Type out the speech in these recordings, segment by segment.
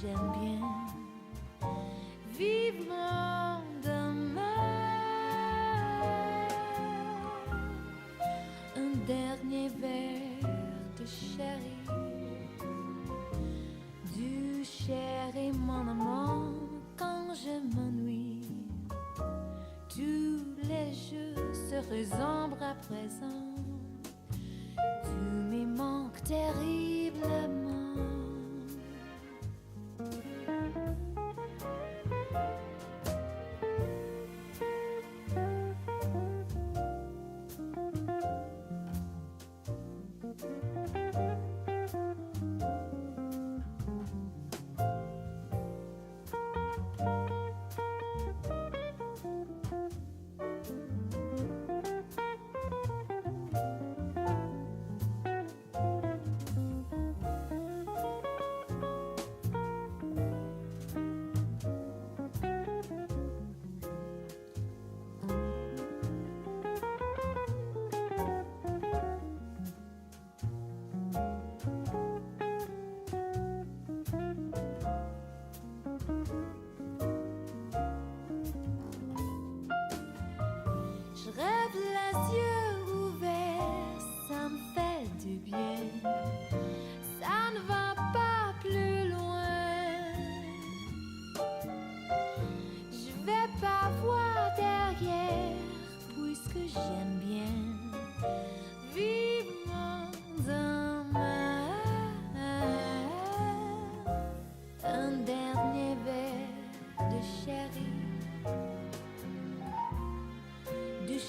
j'aime bien. Vivement demain, un dernier verre de sherry, du chéri mon amant quand je m'ennuie. Tous les jeux se ressemblent à présent, tu me manques terriblement.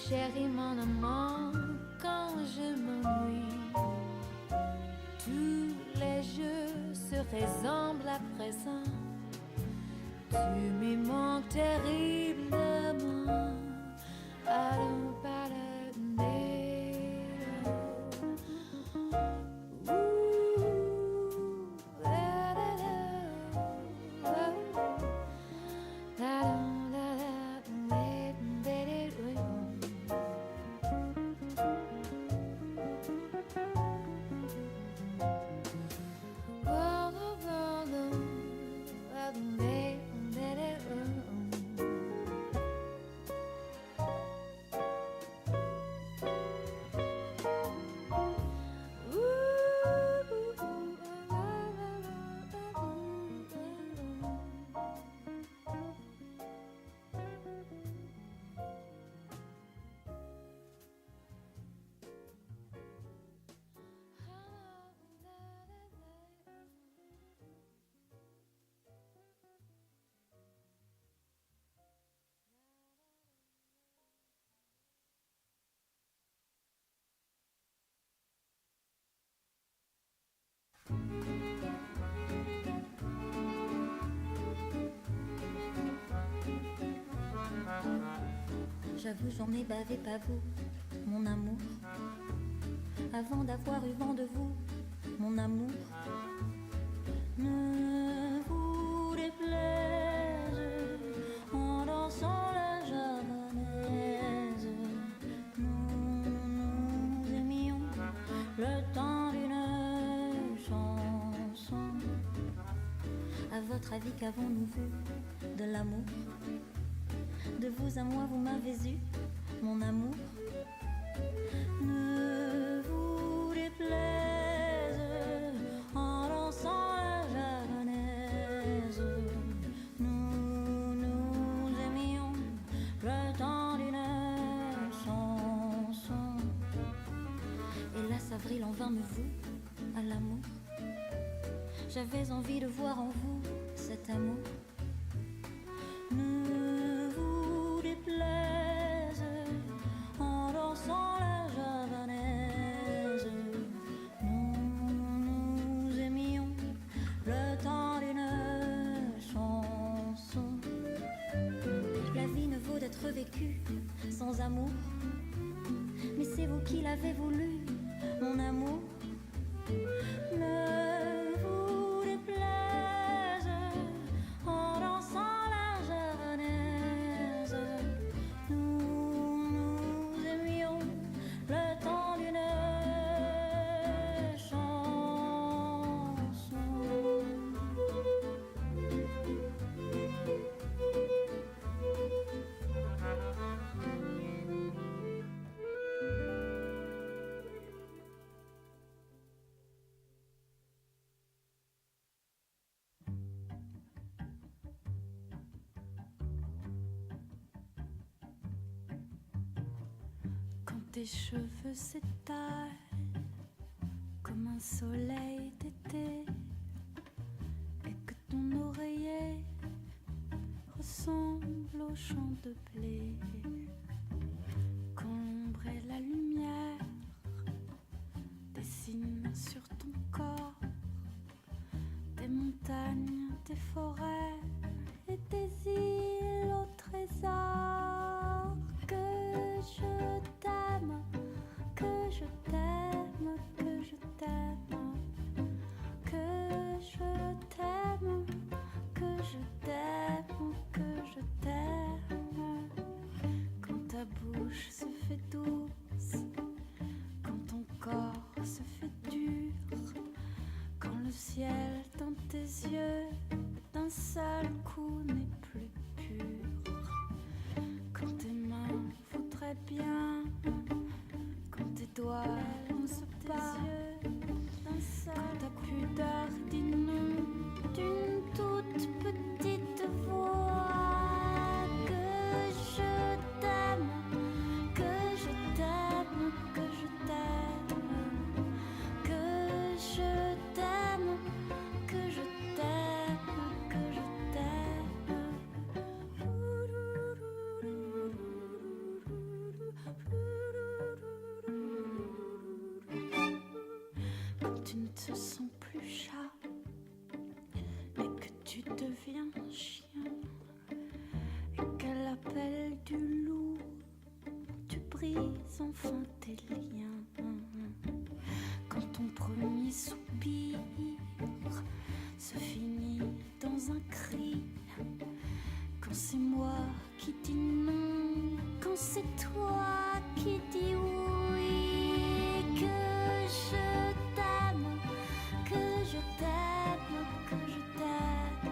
Chérie, mon amant, quand je m'ennuie, tous les jeux se ressemblent à présent. Tu me manques terriblement. Allons, J'avoue, j'en ai bavé, pas vous, mon amour. Avant d'avoir eu vent de vous, mon amour. Ne vous déplaise en dansant la javanaise. Nous nous aimions le temps d'une chanson. À votre avis, qu'avons-nous vu de l'amour? De vous à moi, vous m'avez eu, mon amour. Ne vous déplaise en dansant la javanaise. Nous nous aimions le temps d'une chanson. Hélas, avril en vain me voue à l'amour. J'avais envie de voir en vous cet amour. Ne vous déplaise en dansant la javanaise. Nous nous aimions le temps d'une chanson. La vie ne vaut d'être vécue sans amour, mais c'est vous qui l'avez voulu, mon amour. Ne vous déplaise en dansant la javanaise. Nous nous aimions le temps d'une chanson. tes cheveux s'étalent comme un soleil d'été et que ton oreiller ressemble au champ de blé, quand l'ombre et la lumière dessinent sur ton corps des montagnes, des forêts et des îles au trésor. Que je t'aime, que je t'aime, que je t'aime, que je t'aime, que je t'aime, que je t'aime. Quand ta bouche se fait douce, quand ton corps se fait dur, quand le ciel dans tes yeux d'un seul coup n'est plus pur, quand tes mains voudraient bien, quand tes doigts n'osent pas, quand ta pudeur dit non d'une toute petite voix. Que je t'aime, que je t'aime, que je t'aime, que je t'aime, que je t'aime, que je t'aime. Quand tu ne te sens plus chat et que tu deviens chien et qu'à l'appel du loup tu brises enfin tes liens, quand ton premier soupir se finit dans un cri, quand c'est moi qui dis non, quand c'est toi qui dis oui. Que je t'aime, que je t'aime, que je t'aime,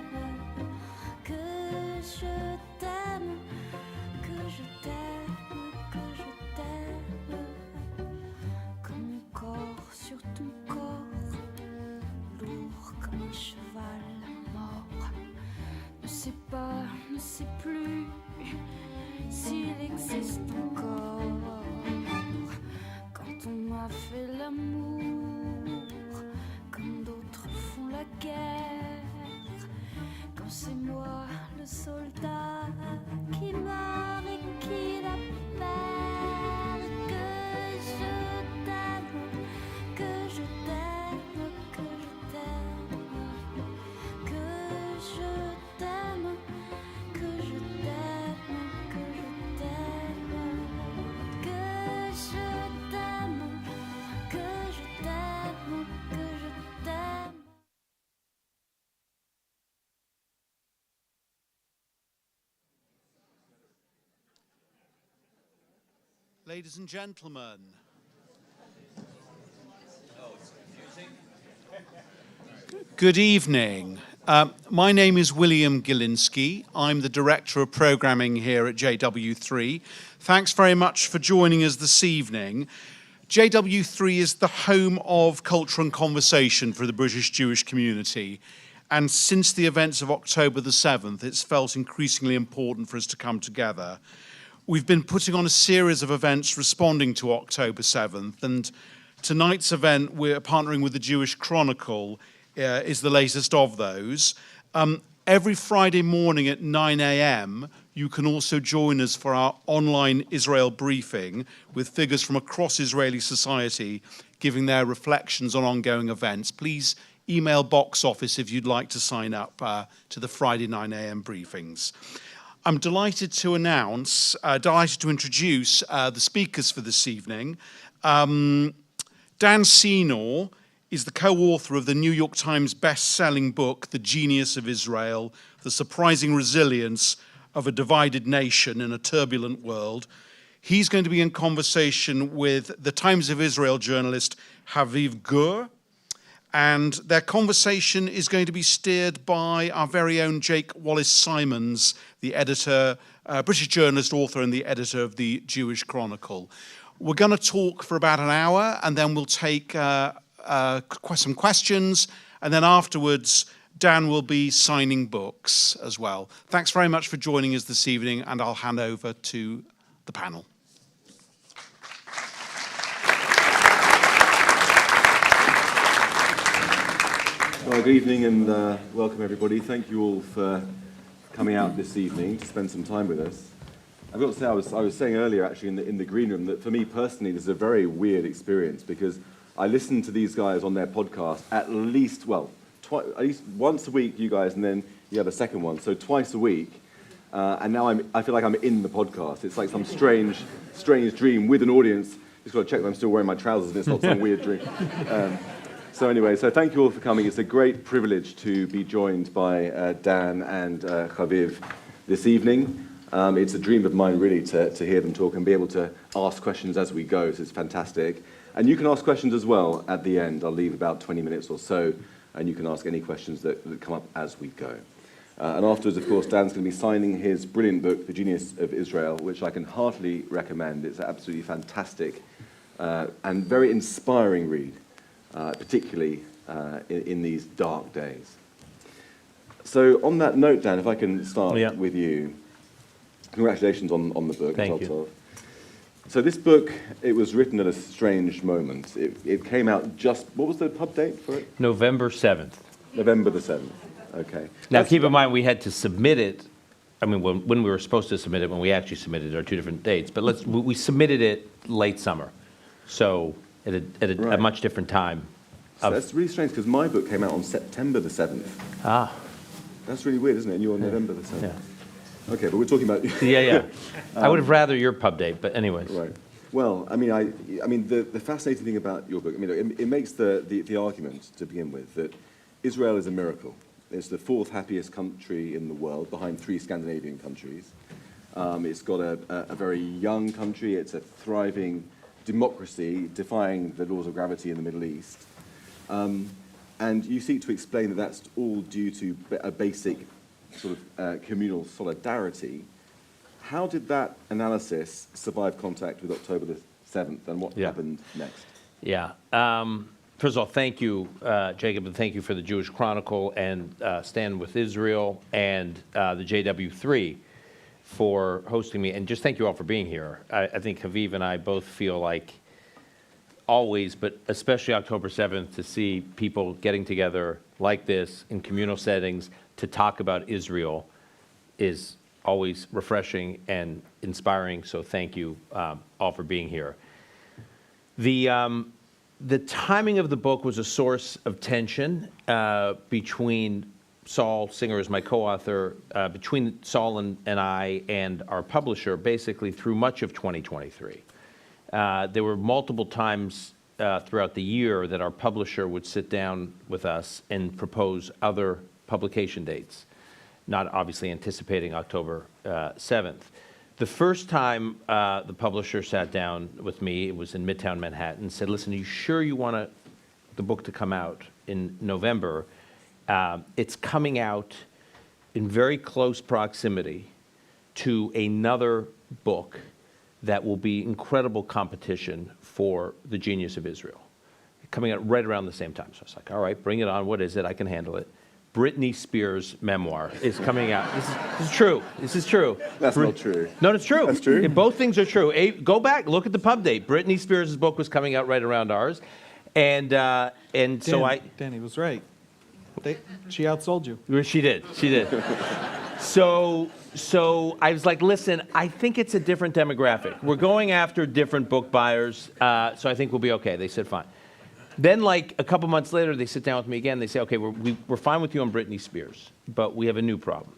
que je t'aime, que je t'aime, que je t'aime. Comme mon corps sur ton corps, lourd comme un cheval mort, ne sait pas, ne sait plus s'il existe encore. Quand on a fait l'amour comme d'autres font la guerre, quand c'est moi le soldat qui meurt et qui la perd. Que je t'aime, que je t'aime, que je t'aime, que je t'aime, que je t'aime, que je t'aime, que je t'aime, que je t'aime, que je t'aime. Ladies and gentlemen, good evening. My name is William Gilinski. I'm the Director of Programming here at JW3. Thanks very much for joining us this evening. JW3 is the home of culture and conversation for the British Jewish community. And since the events of October the 7th, it's felt increasingly important for us to come together. We've been putting on a series of events responding to October 7th, and tonight's event, we're partnering with the Jewish Chronicle, is the latest of those. Every Friday morning at 9 a.m., you can also join us for our online Israel briefing with figures from across Israeli society giving their reflections on ongoing events. Please email box office if you'd like to sign up to the Friday 9 a.m. briefings. I'm delighted to introduce the speakers for this evening. Dan Senor is the co-author of the New York Times best-selling book, The Genius of Israel, The Surprising Resilience of a Divided Nation in a Turbulent World. He's going to be in conversation with the Times of Israel journalist Haviv Gur, and their conversation is going to be steered by our very own Jake Wallis Simons, the editor, British journalist, author, and the editor of the Jewish Chronicle. We're going to talk for about an hour, and then we'll take some questions, and then afterwards, Dan will be signing books as well. Thanks very much for joining us this evening, and I'll hand over to the panel. Well, good evening and welcome everybody. Thank you all for coming out this evening to spend some time with us. I've got to say, I was saying earlier actually in the green room that for me personally this is a very weird experience because I listen to these guys on their podcast at least once a week, you guys, and then you have a second one, so twice a week. And now I feel like I'm in the podcast. It's like some strange dream with an audience. Just got to check that I'm still wearing my trousers and it's not some weird dream. So anyway, so thank you all for coming. It's a great privilege to be joined by Dan and Haviv this evening. It's a dream of mine really to hear them talk and be able to ask questions as we go, so it's fantastic. And you can ask questions as well at the end. I'll leave about 20 minutes or so, and you can ask any questions that come up as we go. And afterwards, of course, Dan's going to be signing his brilliant book, The Genius of Israel, which I can heartily recommend. It's an absolutely fantastic and very inspiring read. Particularly in these dark days. So on that note, Dan, if I can start with you. Congratulations on the book. Thank you. So this book, it was written at a strange moment. It came out what was the pub date for it? November 7th. November the 7th, okay. Now keep in mind we had to submit it, I mean when we were supposed to submit it, when we actually submitted it are two different dates, but we submitted it late summer. So at a much different time. So that's really strange because my book came out on September the 7th. Ah. That's really weird, isn't it? And you're on November the 7th. Yeah. Okay, but we're talking about... Yeah. I would have rather your pub date, but anyways. Right. Well, I mean, the fascinating thing about your book, I mean, it makes the argument, to begin with, that Israel is a miracle. It's the fourth happiest country in the world, behind 3 Scandinavian countries. It's got a very young country. It's a thriving democracy, defying the laws of gravity in the Middle East. And you seek to explain that that's all due to a basic sort of communal solidarity. How did that analysis survive contact with October the 7th, and what happened next? Yeah. First of all, thank you, Jacob, and thank you for the Jewish Chronicle and Stand With Israel and the JW3 for hosting me. And just thank you all for being here. I think Haviv and I both feel like always, but especially October 7th, to see people getting together like this in communal settings to talk about Israel is always refreshing and inspiring. So thank you all for being here. The timing of the book was a source of tension between Saul Singer, is my co-author, between Saul and I and our publisher, basically through much of 2023. There were multiple times throughout the year that our publisher would sit down with us and propose other publication dates, not obviously anticipating October 7th. The first time the publisher sat down with me, it was in Midtown Manhattan, and said, listen, are you sure you want the book to come out in November? It's coming out in very close proximity to another book that will be incredible competition for The Genius of Israel, coming out right around the same time. So I was like, all right, bring it on. What is it? I can handle it. Britney Spears' memoir is coming out. This is true. This is true. That's not true. No, it's true. That's true. Both things are true. Go back, look at the pub date. Britney Spears' book was coming out right around ours. And Danny was right. She outsold you. She did. So I was like, listen, I think it's a different demographic. We're going after different book buyers, so I think we'll be okay. They said, fine. Then, like, a couple months later, they sit down with me again. They say, okay, we're fine with you on Britney Spears, but we have a new problem.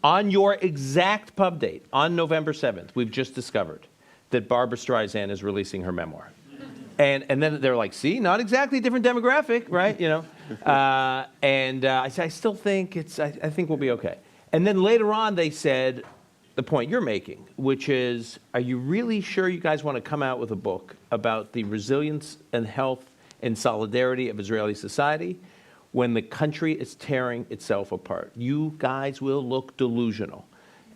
On your exact pub date, on November 7th, we've just discovered that Barbra Streisand is releasing her memoir. And then they're like, see, not exactly a different demographic, right? You know. I said, I still think I think we'll be okay. And then later on, they said the point you're making, which is, are you really sure you guys want to come out with a book about the resilience and health and solidarity of Israeli society when the country is tearing itself apart? You guys will look delusional.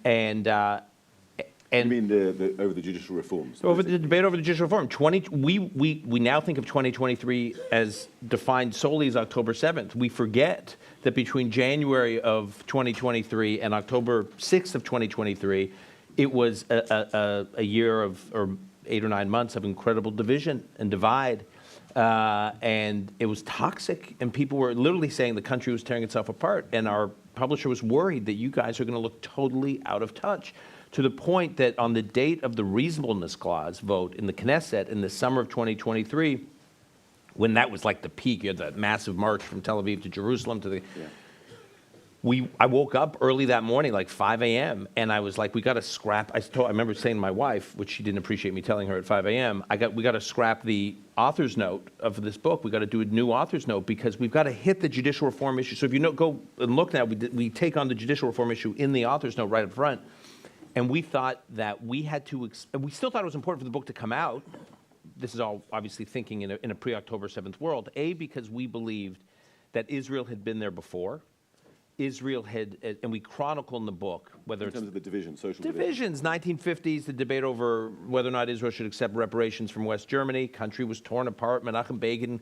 And you mean over the judicial reforms? Over the debate over the judicial reform. We now think of 2023 as defined solely as October 7th. We forget that between January of 2023 and October 6th of 2023, it was a year of, or 8 or 9 months of incredible division and divide. And it was toxic, and people were literally saying the country was tearing itself apart, and our publisher was worried that you guys are going to look totally out of touch, to the point that on the date of the reasonableness clause vote in the Knesset in the summer of 2023, when that was like the peak, you had the massive march from Tel Aviv to Jerusalem to the... Yeah. I woke up early that morning, like 5 a.m., and I was like, we got to scrap. I remember saying to my wife, which she didn't appreciate me telling her at 5 a.m., we got to scrap the author's note of this book. We got to do a new author's note because we've got to hit the judicial reform issue. So if you go and look now, we take on the judicial reform issue in the author's note right up front, and we thought that we had to, and we still thought it was important for the book to come out. This is all obviously thinking in a pre-October 7th world. Because we believed that Israel had been there before. Israel had, and we chronicle in the book, whether it's... In terms of the division, social divisions, 1950s, the debate over whether or not Israel should accept reparations from West Germany. Country was torn apart. Menachem Begin,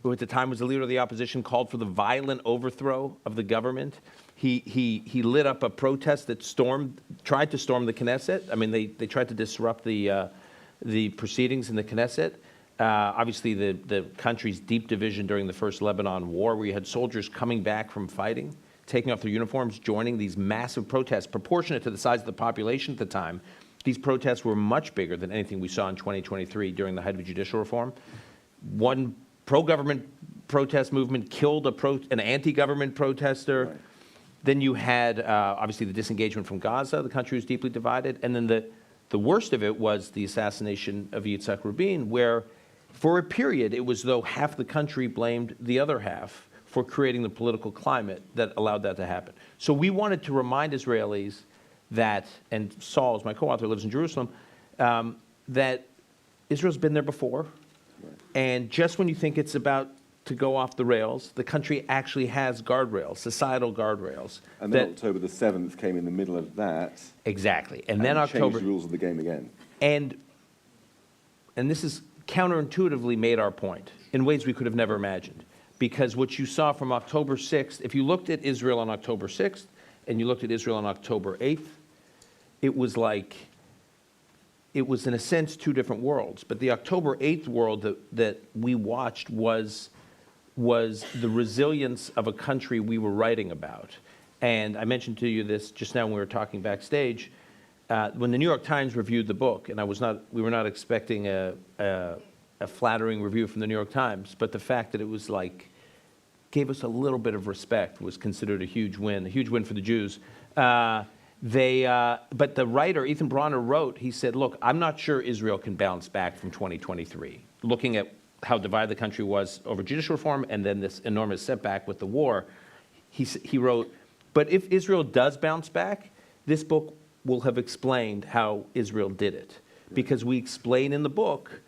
who at the time was the leader of the opposition, called for the violent overthrow of the government. He lit up a protest that tried to storm the Knesset. I mean, they tried to disrupt the proceedings in the Knesset. Obviously, the country's deep division during the First Lebanon War, where you had soldiers coming back from fighting, taking off their uniforms, joining these massive protests, proportionate to the size of the population at the time. These protests were much bigger than anything we saw in 2023 during the height of judicial reform. One pro-government protest movement killed an anti-government protester. Right. Then you had, obviously, the disengagement from Gaza. The country was deeply divided. And then the worst of it was the assassination of Yitzhak Rabin, where for a period it was though half the country blamed the other half for creating the political climate that allowed that to happen. So we wanted to remind Israelis that, and Saul, as my co-author, lives in Jerusalem, that Israel's been there before. Right. And just when you think it's about to go off the rails, the country actually has guardrails, societal guardrails. And then October the 7th came in the middle of that. Exactly. And then October... changed the rules of the game again. And this is counterintuitively made our point in ways we could have never imagined. Because what you saw from October 6th, if you looked at Israel on October 6th and you looked at Israel on October 8th, it was in a sense two different worlds. But the October 8th world that we watched was the resilience of a country we were writing about. And I mentioned to you this just now when we were talking backstage. When the New York Times reviewed the book, and we were not expecting a flattering review from the New York Times, but the fact that it was gave us a little bit of respect was considered a huge win for the Jews. But the writer, Ethan Bronner, wrote, he said, look, I'm not sure Israel can bounce back from 2023, looking at how divided the country was over judicial reform and then this enormous setback with the war. He wrote, but if Israel does bounce back, this book will have explained how Israel did it. Because we explain in the book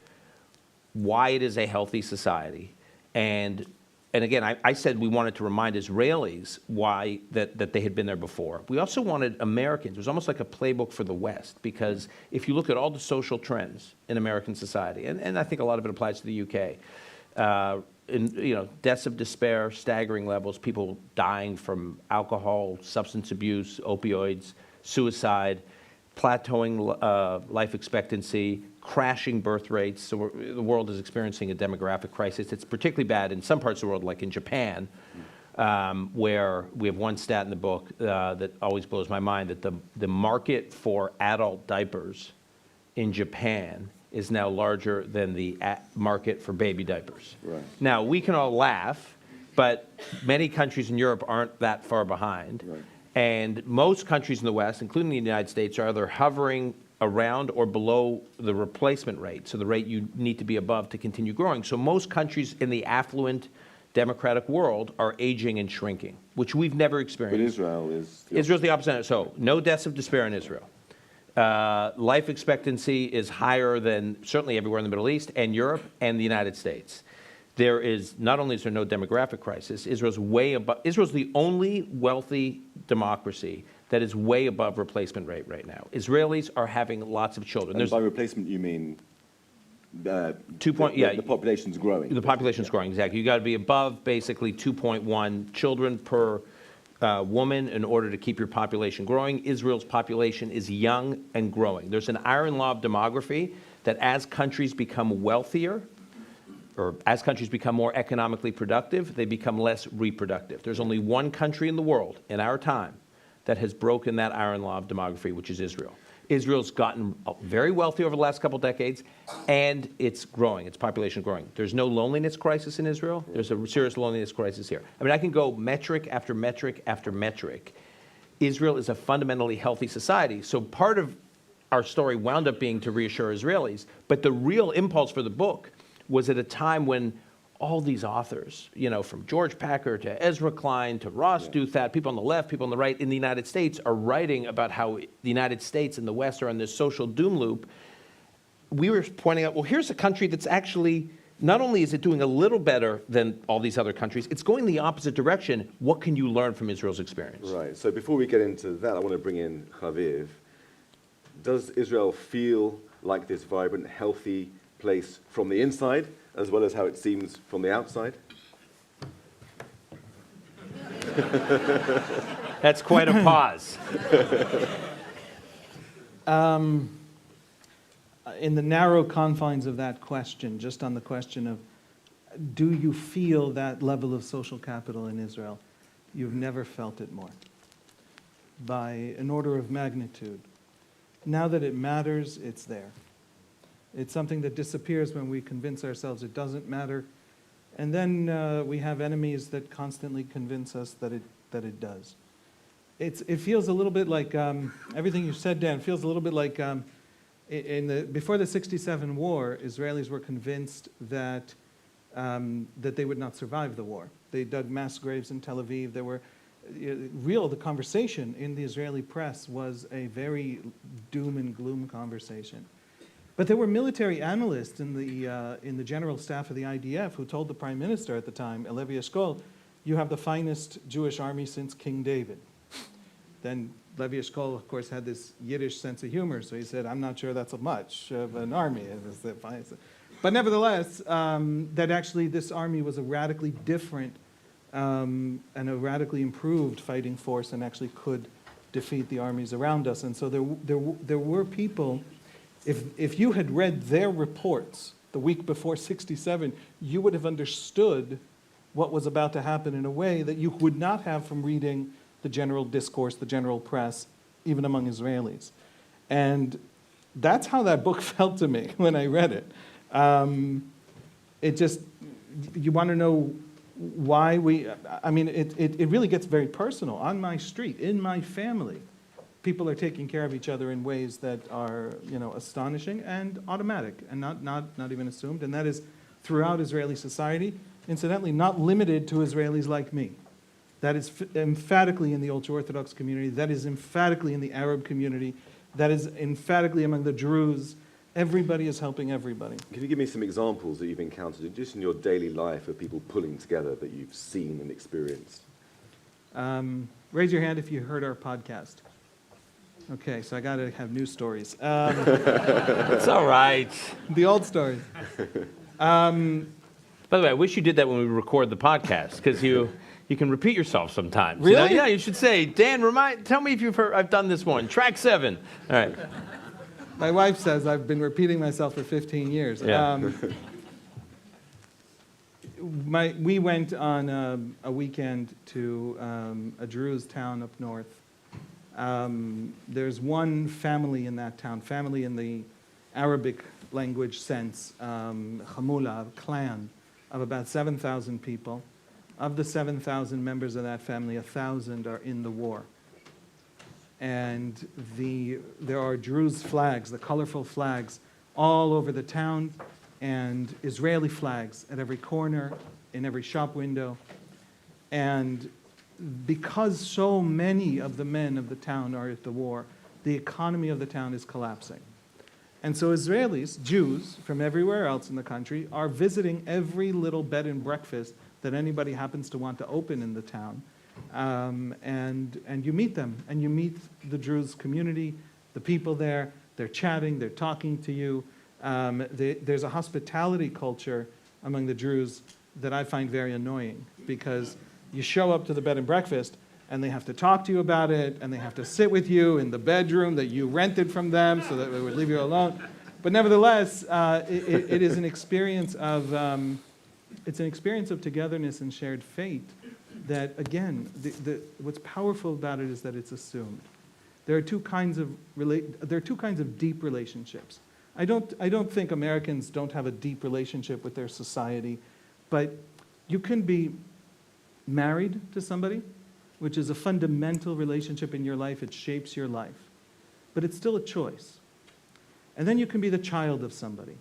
why it is a healthy society. And again, I said we wanted to remind Israelis why that they had been there before. We also wanted Americans. It was almost like a playbook for the West, because if you look at all the social trends in American society, and I think a lot of it applies to the UK, deaths of despair, staggering levels, people dying from alcohol, substance abuse, opioids, suicide, plateauing life expectancy, crashing birth rates. So the world is experiencing a demographic crisis. It's particularly bad in some parts of the world, like in Japan, where we have one stat in the book that always blows my mind, that the market for adult diapers in Japan is now larger than the market for baby diapers. Right. Now, we can all laugh, but many countries in Europe aren't that far behind. Right. And most countries in the West, including the United States, are either hovering around or below the replacement rate, so the rate you need to be above to continue growing. So most countries in the affluent democratic world are aging and shrinking, which we've never experienced. But Israel is... Israel's the opposite. So no deaths of despair in Israel. Life expectancy is higher than certainly everywhere in the Middle East and Europe and the United States. There is, not only is there no demographic crisis, Israel's way above, Israel's the only wealthy democracy that is way above replacement rate right now. Israelis are having lots of children. And by replacement, you mean the population's growing. The population's growing, exactly. You got to be above basically 2.1 children per woman in order to keep your population growing. Israel's population is young and growing. There's an iron law of demography that as countries become wealthier, or as countries become more economically productive, they become less reproductive. There's only one country in the world in our time that has broken that iron law of demography, which is Israel. Israel's gotten very wealthy over the last couple decades, and it's growing, its population growing. There's no loneliness crisis in Israel. There's a serious loneliness crisis here. I mean, I can go metric after metric after metric. Israel is a fundamentally healthy society. So part of our story wound up being to reassure Israelis, but the real impulse for the book was at a time when all these authors, you know, from George Packer to Ezra Klein to Ross Douthat, people on the left, people on the right in the United States are writing about how the United States and the West are in this social doom loop. We were pointing out, well, here's a country that's actually, not only is it doing a little better than all these other countries, it's going the opposite direction. What can you learn from Israel's experience? Right, so before we get into that, I want to bring in Haviv. Does Israel feel like this vibrant, healthy place from the inside, as well as how it seems from the outside? That's quite a pause. In the narrow confines of that question, just on the question of, do you feel that level of social capital in Israel? You've never felt it more. By an order of magnitude. Now that it matters, it's there. It's something that disappears when we convince ourselves it doesn't matter. And then we have enemies that constantly convince us that it does. It feels a little bit like, everything you said, Dan, feels a little bit like before the '67 war, Israelis were convinced that they would not survive the war. They dug mass graves in Tel Aviv. There were the conversation in the Israeli press was a very doom and gloom conversation. But there were military analysts in the general staff of the IDF who told the prime minister at the time, Levi Eshkol, you have the finest Jewish army since King David. Then Levi Eshkol, of course, had this Yiddish sense of humor, so he said, I'm not sure that's much of an army. But nevertheless, that actually this army was a radically different and a radically improved fighting force and actually could defeat the armies around us. And so there were people, if you had read their reports the week before '67, you would have understood what was about to happen in a way that you would not have from reading the general discourse, the general press, even among Israelis. And that's how that book felt to me when I read it. You want to know why it really gets very personal. On my street, in my family, people are taking care of each other in ways that are, astonishing and automatic and not even assumed. And that is throughout Israeli society, incidentally, not limited to Israelis like me. That is emphatically in the ultra-Orthodox community. That is emphatically in the Arab community. That is emphatically among the Druze. Everybody is helping everybody. Can you give me some examples that you've encountered just in your daily life of people pulling together that you've seen and experienced? Raise your hand if you heard our podcast. Okay, so I got to have new stories. It's all right. The old stories. By the way, I wish you did that when we record the podcast, because you can repeat yourself sometimes. Really? Yeah, you should say, Dan, tell me if you've heard, I've done this one. Track 7. All right. My wife says I've been repeating myself for 15 years. Yeah. We went on a weekend to a Druze town up north. There's one family in that town, family in the Arabic language sense, Hamula, a clan of about 7,000 people. Of the 7,000 members of that family, 1,000 are in the war. And there are Druze flags, the colorful flags, all over the town, and Israeli flags at every corner, in every shop window. And because so many of the men of the town are at the war, the economy of the town is collapsing. And so Israelis, Jews from everywhere else in the country, are visiting every little bed and breakfast that anybody happens to want to open in the town. And you meet them, and you meet the Druze community, the people there. They're chatting, they're talking to you. There's a hospitality culture among the Druze that I find very annoying, because you show up to the bed and breakfast, and they have to talk to you about it, and they have to sit with you in the bedroom that you rented from them so that they would leave you alone. But nevertheless, it is an experience of togetherness and shared fate that, again, what's powerful about it is that it's assumed. There are two kinds of deep relationships. I don't think Americans don't have a deep relationship with their society, but you can be married to somebody, which is a fundamental relationship in your life. It shapes your life, but it's still a choice. And then you can be the child of somebody,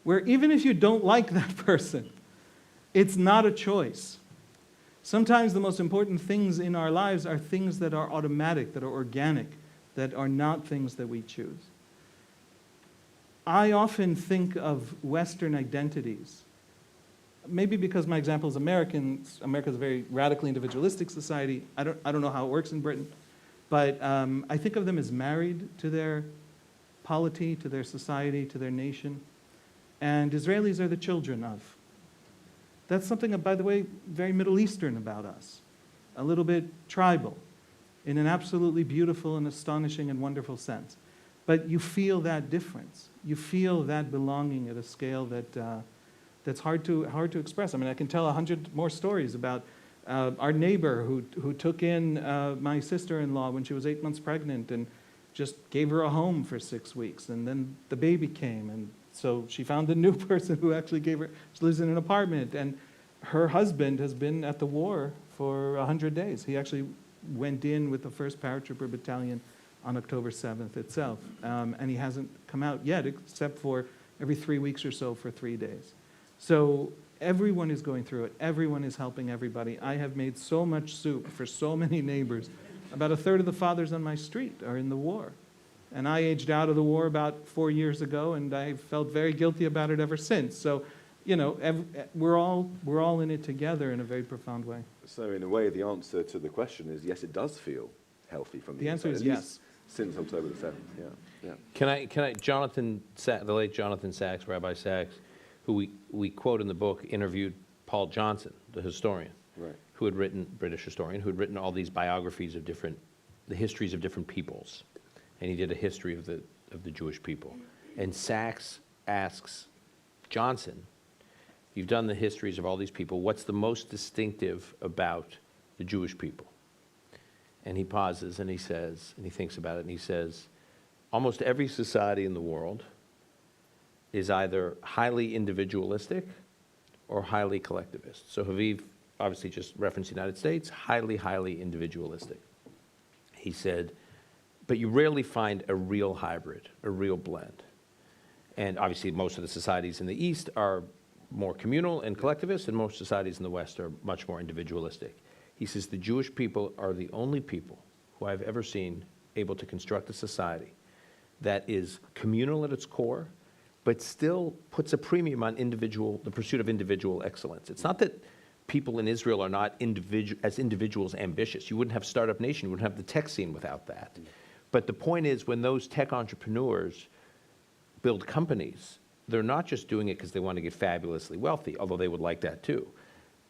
where even if you don't like that person, it's not a choice. Sometimes the most important things in our lives are things that are automatic, that are organic, that are not things that we choose. I often think of Western identities, maybe because my example is Americans. America is a very radically individualistic society. I don't know how it works in Britain, but I think of them as married to their polity, to their society, to their nation, and Israelis are the children of. That's something, by the way, very Middle Eastern about us, a little bit tribal, in an absolutely beautiful and astonishing and wonderful sense. But you feel that difference. You feel that belonging at a scale that's hard to express. I mean, I can tell 100 more stories about our neighbor who took in my sister-in-law when she was 8 months pregnant and just gave her a home for 6 weeks. And then the baby came, and so she found a new person who actually gave her, she lives in an apartment, and her husband has been at the war for 100 days. He actually went in with the 1st Paratrooper Battalion on October 7th itself, and he hasn't come out yet, except for every 3 weeks or so for 3 days. So everyone is going through it. Everyone is helping everybody. I have made so much soup for so many neighbors. About a third of the fathers on my street are in the war. And I aged out of the war about 4 years ago, and I felt very guilty about it ever since. So, you know, we're all in it together in a very profound way. So in a way, the answer to the question is yes, it does feel healthy from the answer inside, is yes. Since October the 7th, yeah. Can I, the late Jonathan Sachs, Rabbi Sachs, who we quote in the book, interviewed Paul Johnson, the historian, Right. who had written, British historian, who had written all these biographies of the histories of different peoples. And he did a history of the Jewish people. And Sachs asks Johnson, you've done the histories of all these people, what's the most distinctive about the Jewish people? And he pauses and he says, and he thinks about it, and he says, almost every society in the world is either highly individualistic or highly collectivist. So Haviv obviously just referenced the United States, highly individualistic. He said, but you rarely find a real hybrid, a real blend. And obviously most of the societies in the East are more communal and collectivist, and most societies in the West are much more individualistic. He says the Jewish people are the only people who I've ever seen able to construct a society that is communal at its core, but still puts a premium on the pursuit of individual excellence. It's not that people in Israel are not as individuals ambitious. You wouldn't have Startup Nation, you wouldn't have the tech scene without that. But the point is, when those tech entrepreneurs build companies, they're not just doing it because they want to get fabulously wealthy, although they would like that too.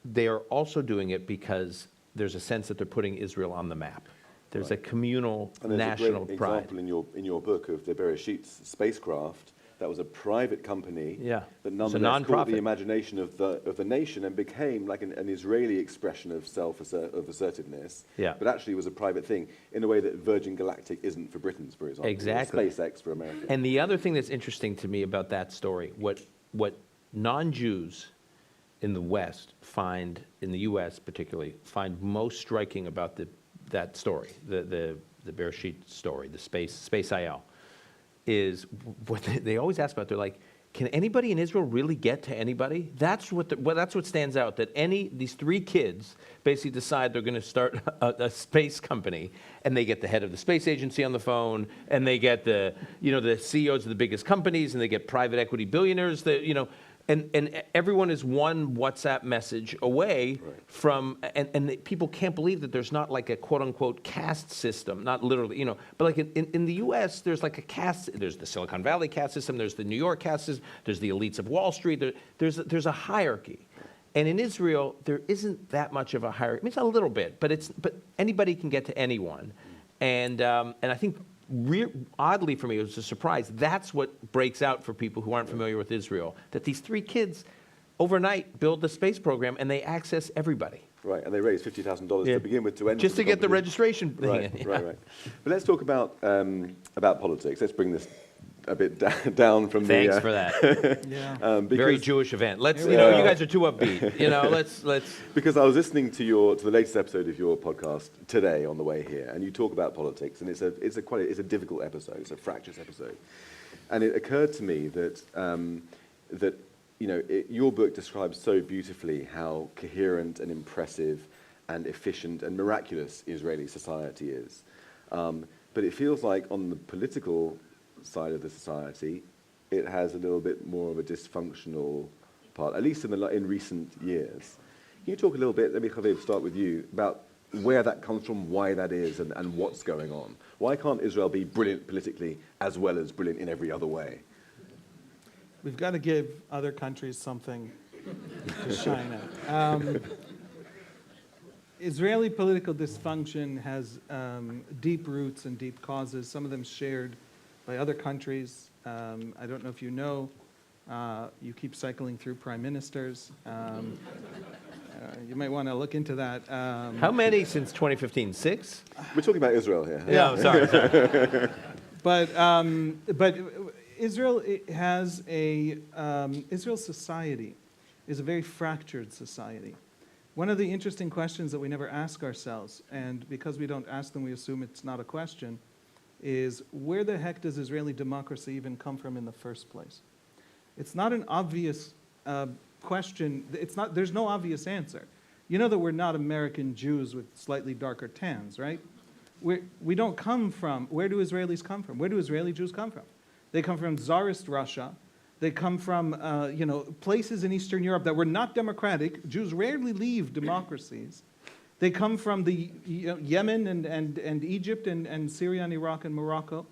They are also doing it because there's a sense that they're putting Israel on the map. There's a communal national pride. pride. Example in your book of the Bereshit spacecraft. That was a private company that nonetheless caught the imagination of the nation and became like an Israeli expression of self-assertiveness. Yeah. But actually was a private thing in a way that Virgin Galactic isn't for Britons, for example. Exactly. Or SpaceX for America. And the other thing that's interesting to me about that story, what non-Jews in the West find, in the U.S. particularly, find most striking about that story, the Bereshit story, the space IL, is what they always ask about. They're like, can anybody in Israel really get to anybody? That's what stands out, that these 3 kids basically decide they're going to start a space company, and they get the head of the space agency on the phone, and they get the CEOs of the biggest companies, and they get private equity billionaires, and everyone is one WhatsApp message away from, and people can't believe that there's not like a quote unquote caste system, not literally, but like in the US, there's like a caste, there's the Silicon Valley caste system, there's the New York caste system, there's the elites of Wall Street, there's a hierarchy. And in Israel, there isn't that much of a hierarchy. I mean, it's a little bit, but anybody can get to anyone. And I think oddly for me, it was a surprise. That's what breaks out for people who aren't familiar with Israel, that these 3 kids overnight build the space program and they access everybody. Right, and they raised $50,000 to begin with to enter Just to get the competition. registration thing Right, in. right. But let's talk about politics. Let's bring this a bit down from Thanks the... for that. Yeah. Very Jewish event. Let's, you know, you guys are too upbeat. You know, let's. Because I was listening to the latest episode of your podcast today on the way here, and you talk about politics, and it's a difficult episode. It's a fractious episode, and it occurred to me that your book describes so beautifully how coherent and impressive and efficient and miraculous Israeli society is, but it feels like on the political side of the society, it has a little bit more of a dysfunctional part, at least in recent years. Can you talk a little bit, let me, Haviv, start with you, about where that comes from, why that is, and what's going on? Why can't Israel be brilliant politically as well as brilliant in every other way? We've got to give other countries something to shine at. Israeli political dysfunction has deep roots and deep causes, some of them shared by other countries. I don't know if you know, you keep cycling through prime ministers. You might want to look into that. How many since 2015? 6? We're talking about Israel here. Yeah, sorry. But Israel has Israel's society is a very fractured society. One of the interesting questions that we never ask ourselves, and because we don't ask them, we assume it's not a question, is where the heck does Israeli democracy even come from in the first place? It's not an obvious question. There's no obvious answer. You know that we're not American Jews with slightly darker tans, right? We don't come from, where do Israelis come from? Where do Israeli Jews come from? They come from Tsarist Russia. They come from, places in Eastern Europe that were not democratic. Jews rarely leave democracies. They come from the Yemen and Egypt and Syria and Iraq and Morocco.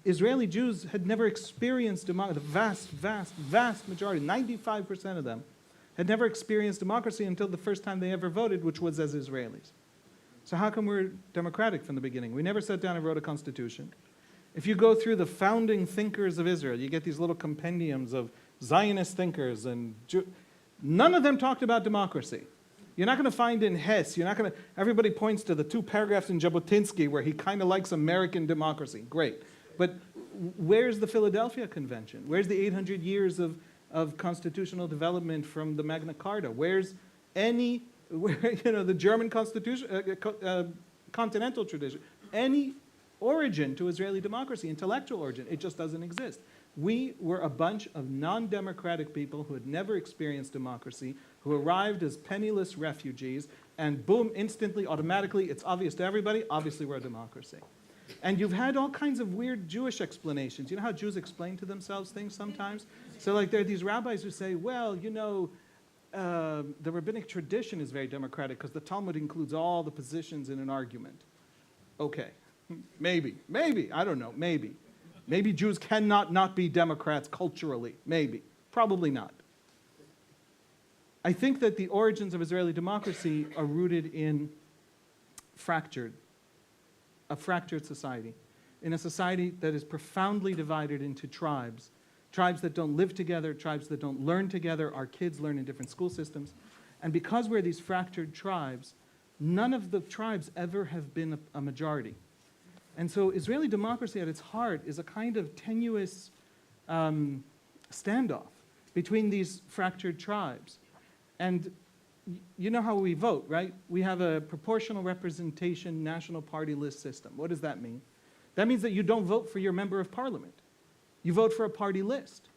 Israeli Jews had never experienced democracy. The vast majority, 95% of them, had never experienced democracy until the first time they ever voted, which was as Israelis. So how come we're democratic from the beginning? We never sat down and wrote a constitution. If you go through the founding thinkers of Israel, you get these little compendiums of Zionist thinkers, and none of them talked about democracy. You're not going to find in Hess, everybody points to the 2 paragraphs in Jabotinsky where he kind of likes American democracy. Great. But where's the Philadelphia Convention? Where's the 800 years of constitutional development from the Magna Carta? Where's the German constitution, continental tradition? Any origin to Israeli democracy, intellectual origin, it just doesn't exist. We were a bunch of non-democratic people who had never experienced democracy, who arrived as penniless refugees, and boom, instantly, automatically, it's obvious to everybody, obviously we're a democracy. And you've had all kinds of weird Jewish explanations. You know how Jews explain to themselves things sometimes? So like there are these rabbis who say, well, the rabbinic tradition is very democratic because the Talmud includes all the positions in an argument. Okay, maybe, I don't know, maybe. Maybe Jews cannot not be Democrats culturally, maybe, probably not. I think that the origins of Israeli democracy are rooted in a fractured society, in a society that is profoundly divided into tribes that don't live together, tribes that don't learn together, our kids learn in different school systems. And because we're these fractured tribes, none of the tribes ever have been a majority. And so Israeli democracy at its heart is a kind of tenuous standoff between these fractured tribes. And you know how we vote, right? We have a proportional representation national party list system. What does that mean? That means that you don't vote for your member of parliament. You vote for a party list.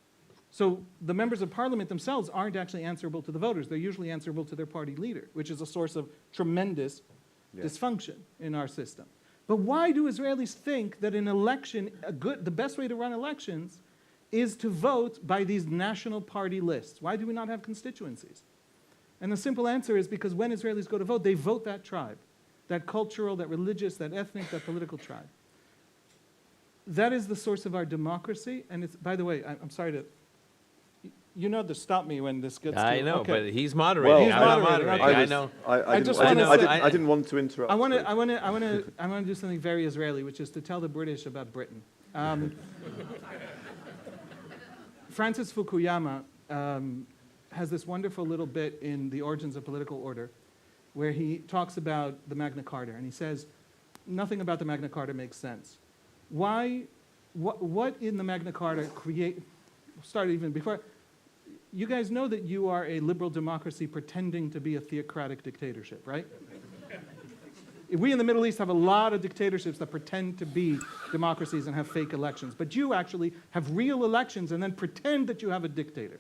So the members of parliament themselves aren't actually answerable to the voters. They're usually answerable to their party leader, which is a source of tremendous dysfunction in our system. But why do Israelis think that an election, the best way to run elections is to vote by these national party lists? Why do we not have constituencies? And the simple answer is because when Israelis go to vote, they vote that tribe, that cultural, that religious, that ethnic, that political tribe. That is the source of our democracy. And it's, by the way, I'm sorry to, you know to stop me when this gets I too... know, okay. but he's moderating. He's I'm not moderating, moderating. okay. I know. I just wanna say- I didn't want to interrupt. I want to do something very Israeli, which is to tell the British about Britain. Francis Fukuyama has this wonderful little bit in The Origins of Political Order where he talks about the Magna Carta, and he says, nothing about the Magna Carta makes sense. What in the Magna Carta started even before, you guys know that you are a liberal democracy pretending to be a theocratic dictatorship, right? We in the Middle East have a lot of dictatorships that pretend to be democracies and have fake elections. But you actually have real elections and then pretend that you have a dictator.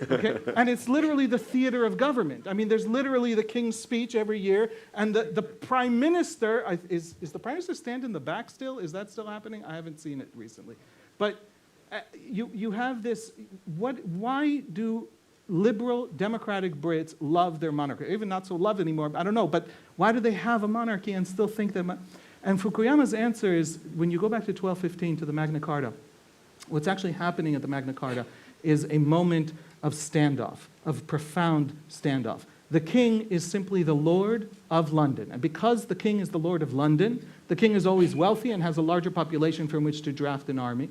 Okay? And it's literally the theater of government. I mean, there's literally the king's speech every year, and the prime minister, is the prime minister stand in the back still? Is that still happening? I haven't seen it recently. But you have this, why do liberal democratic Brits love their monarchy? Even not so love anymore, I don't know, but why do they have a monarchy and still think that? And Fukuyama's answer is, when you go back to 1215 to the Magna Carta, what's actually happening at the Magna Carta is a moment of standoff, of profound standoff. The king is simply the Lord of London. And because the king is the Lord of London, the king is always wealthy and has a larger population from which to draft an army.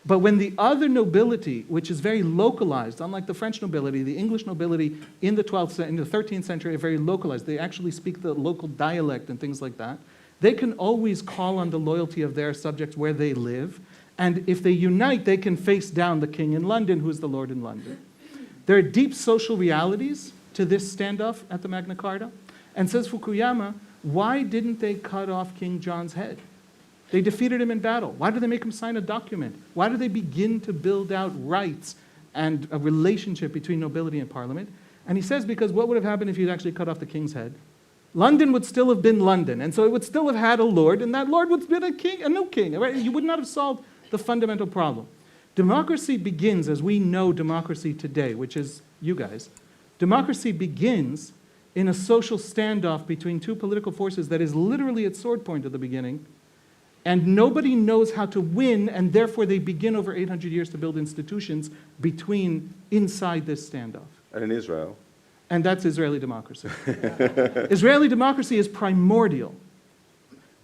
But when the other nobility, which is very localized, unlike the French nobility, the English nobility in the 13th century are very localized. They actually speak the local dialect and things like that. They can always call on the loyalty of their subjects where they live. And if they unite, they can face down the king in London, who is the Lord in London. There are deep social realities to this standoff at the Magna Carta. And says Fukuyama, why didn't they cut off King John's head? They defeated him in battle. Why did they make him sign a document? Why did they begin to build out rights and a relationship between nobility and parliament? And he says, because what would have happened if you'd actually cut off the king's head? London would still have been London, and so it would still have had a lord, and that lord would have been a king, a new king. Right? You would not have solved the fundamental problem. Democracy begins, as we know democracy today, which is you guys. Democracy begins in a social standoff between two political forces that is literally at sword point at the beginning, and nobody knows how to win, and therefore they begin over 800 years to build institutions inside this standoff. And in Israel? And that's Israeli democracy. Israeli democracy is primordial.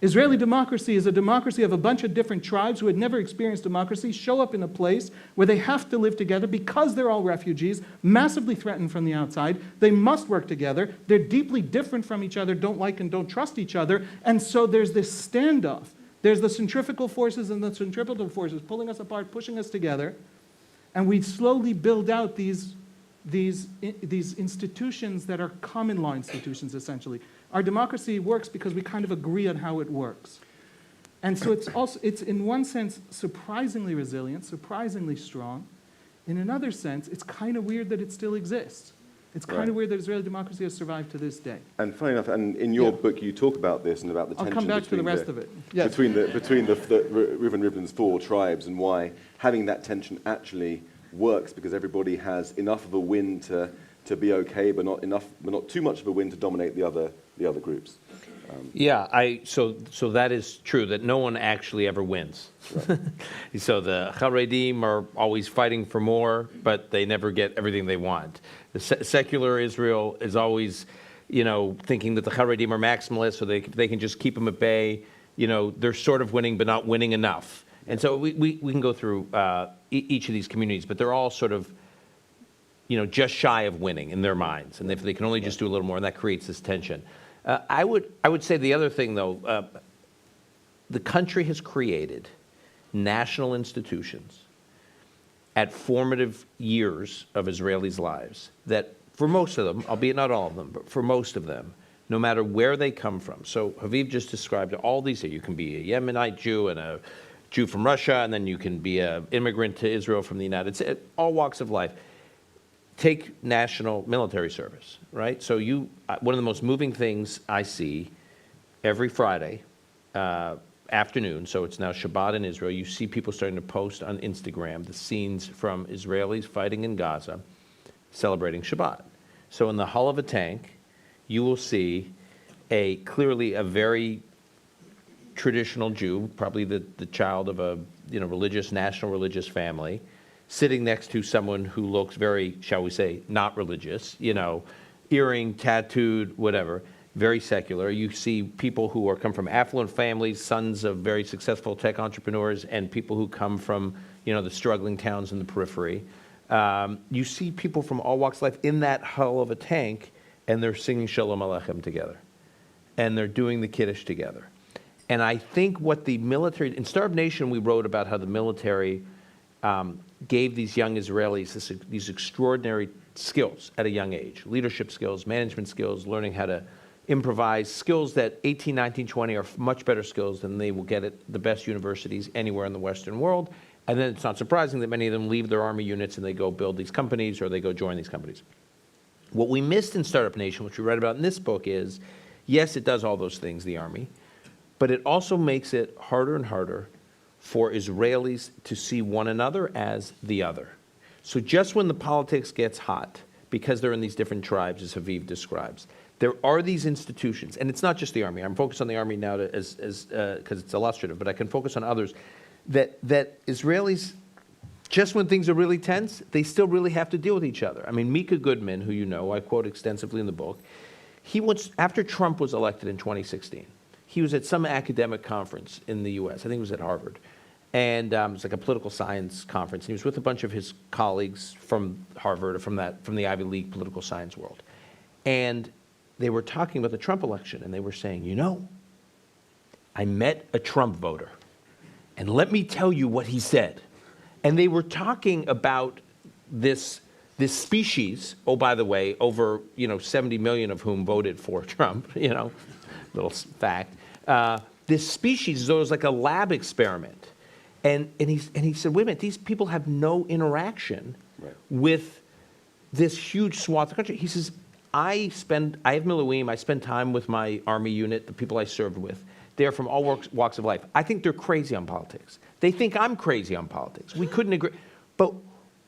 Israeli democracy is a democracy of a bunch of different tribes who had never experienced democracy, show up in a place where they have to live together because they're all refugees, massively threatened from the outside. They must work together. They're deeply different from each other, don't like and don't trust each other, and so there's this standoff. There's the centrifugal forces and the centripetal forces pulling us apart, pushing us together, and we slowly build out these institutions that are common law institutions, essentially. Our democracy works because we kind of agree on how it works. And so it's in one sense surprisingly resilient, surprisingly strong. In another sense, it's kind of weird that it still exists. It's kind of weird that Israeli democracy has survived to this day. And funny enough, and in your book you talk about this and about the tension I'll come back to the rest of it. Yes. between the Reuven Rivlin's 4 tribes, and why having that tension actually works, because everybody has enough of a win to be okay, but not too much of a win to dominate the other groups. So that is true, that no one actually ever wins. Right. So the Haredim are always fighting for more, but they never get everything they want. The secular Israel is always, thinking that the Haredim are maximalists, so they can just keep them at bay. They're sort of winning, but not winning enough. And so we can go through each of these communities, but they're all sort of, just shy of winning in their minds. And if they can only just do a little more, and that creates this tension. I would say the other thing, though, the country has created national institutions at formative years of Israelis' lives that, for most of them, albeit not all of them, but for most of them, no matter where they come from. So Haviv just described all these. You can be a Yemenite Jew and a Jew from Russia, and then you can be an immigrant to Israel from the United States, all walks of life. Take national military service, right? So one of the most moving things I see every Friday afternoon, so it's now Shabbat in Israel, you see people starting to post on Instagram the scenes from Israelis fighting in Gaza, celebrating Shabbat. So in the hull of a tank, you will see clearly a very traditional Jew, probably the child of a national religious family, sitting next to someone who looks very, shall we say, not religious, earring, tattooed, whatever, very secular. You see people who come from affluent families, sons of very successful tech entrepreneurs, and people who come from, the struggling towns in the periphery. You see people from all walks of life in that hull of a tank, and they're singing Shalom Aleichem together. And they're doing the Kiddush together. And I think what the military, in Starved Nation, we wrote about how the military gave these young Israelis these extraordinary skills at a young age, leadership skills, management skills, learning how to improvise, skills that 18, 19, 20 are much better skills than they will get at the best universities anywhere in the Western world. And then it's not surprising that many of them leave their army units and they go build these companies or they go join these companies. What we missed in Startup Nation, which we read about in this book, is, yes, it does all those things, the army, but it also makes it harder and harder for Israelis to see one another as the other. So just when the politics gets hot, because they're in these different tribes, as Haviv describes, there are these institutions, and it's not just the army. I'm focused on the army now because it's illustrative, but I can focus on others, that Israelis, just when things are really tense, they still really have to deal with each other. I mean, Mika Goodman, who I quote extensively in the book, after Trump was elected in 2016, he was at some academic conference in the US, I think it was at Harvard, and it was like a political science conference, and he was with a bunch of his colleagues from Harvard or from the Ivy League political science world. And they were talking about the Trump election, and they were saying, I met a Trump voter, and let me tell you what he said. And they were talking about this species, oh, by the way, over 70 million of whom voted for Trump, little fact. This species is always like a lab experiment. And he said, wait a minute, these people have no interaction with this huge swath of the country. He says, I have Miluim, I spend time with my army unit, the people I served with. They're from all walks of life. I think they're crazy on politics. They think I'm crazy on politics. We couldn't agree. But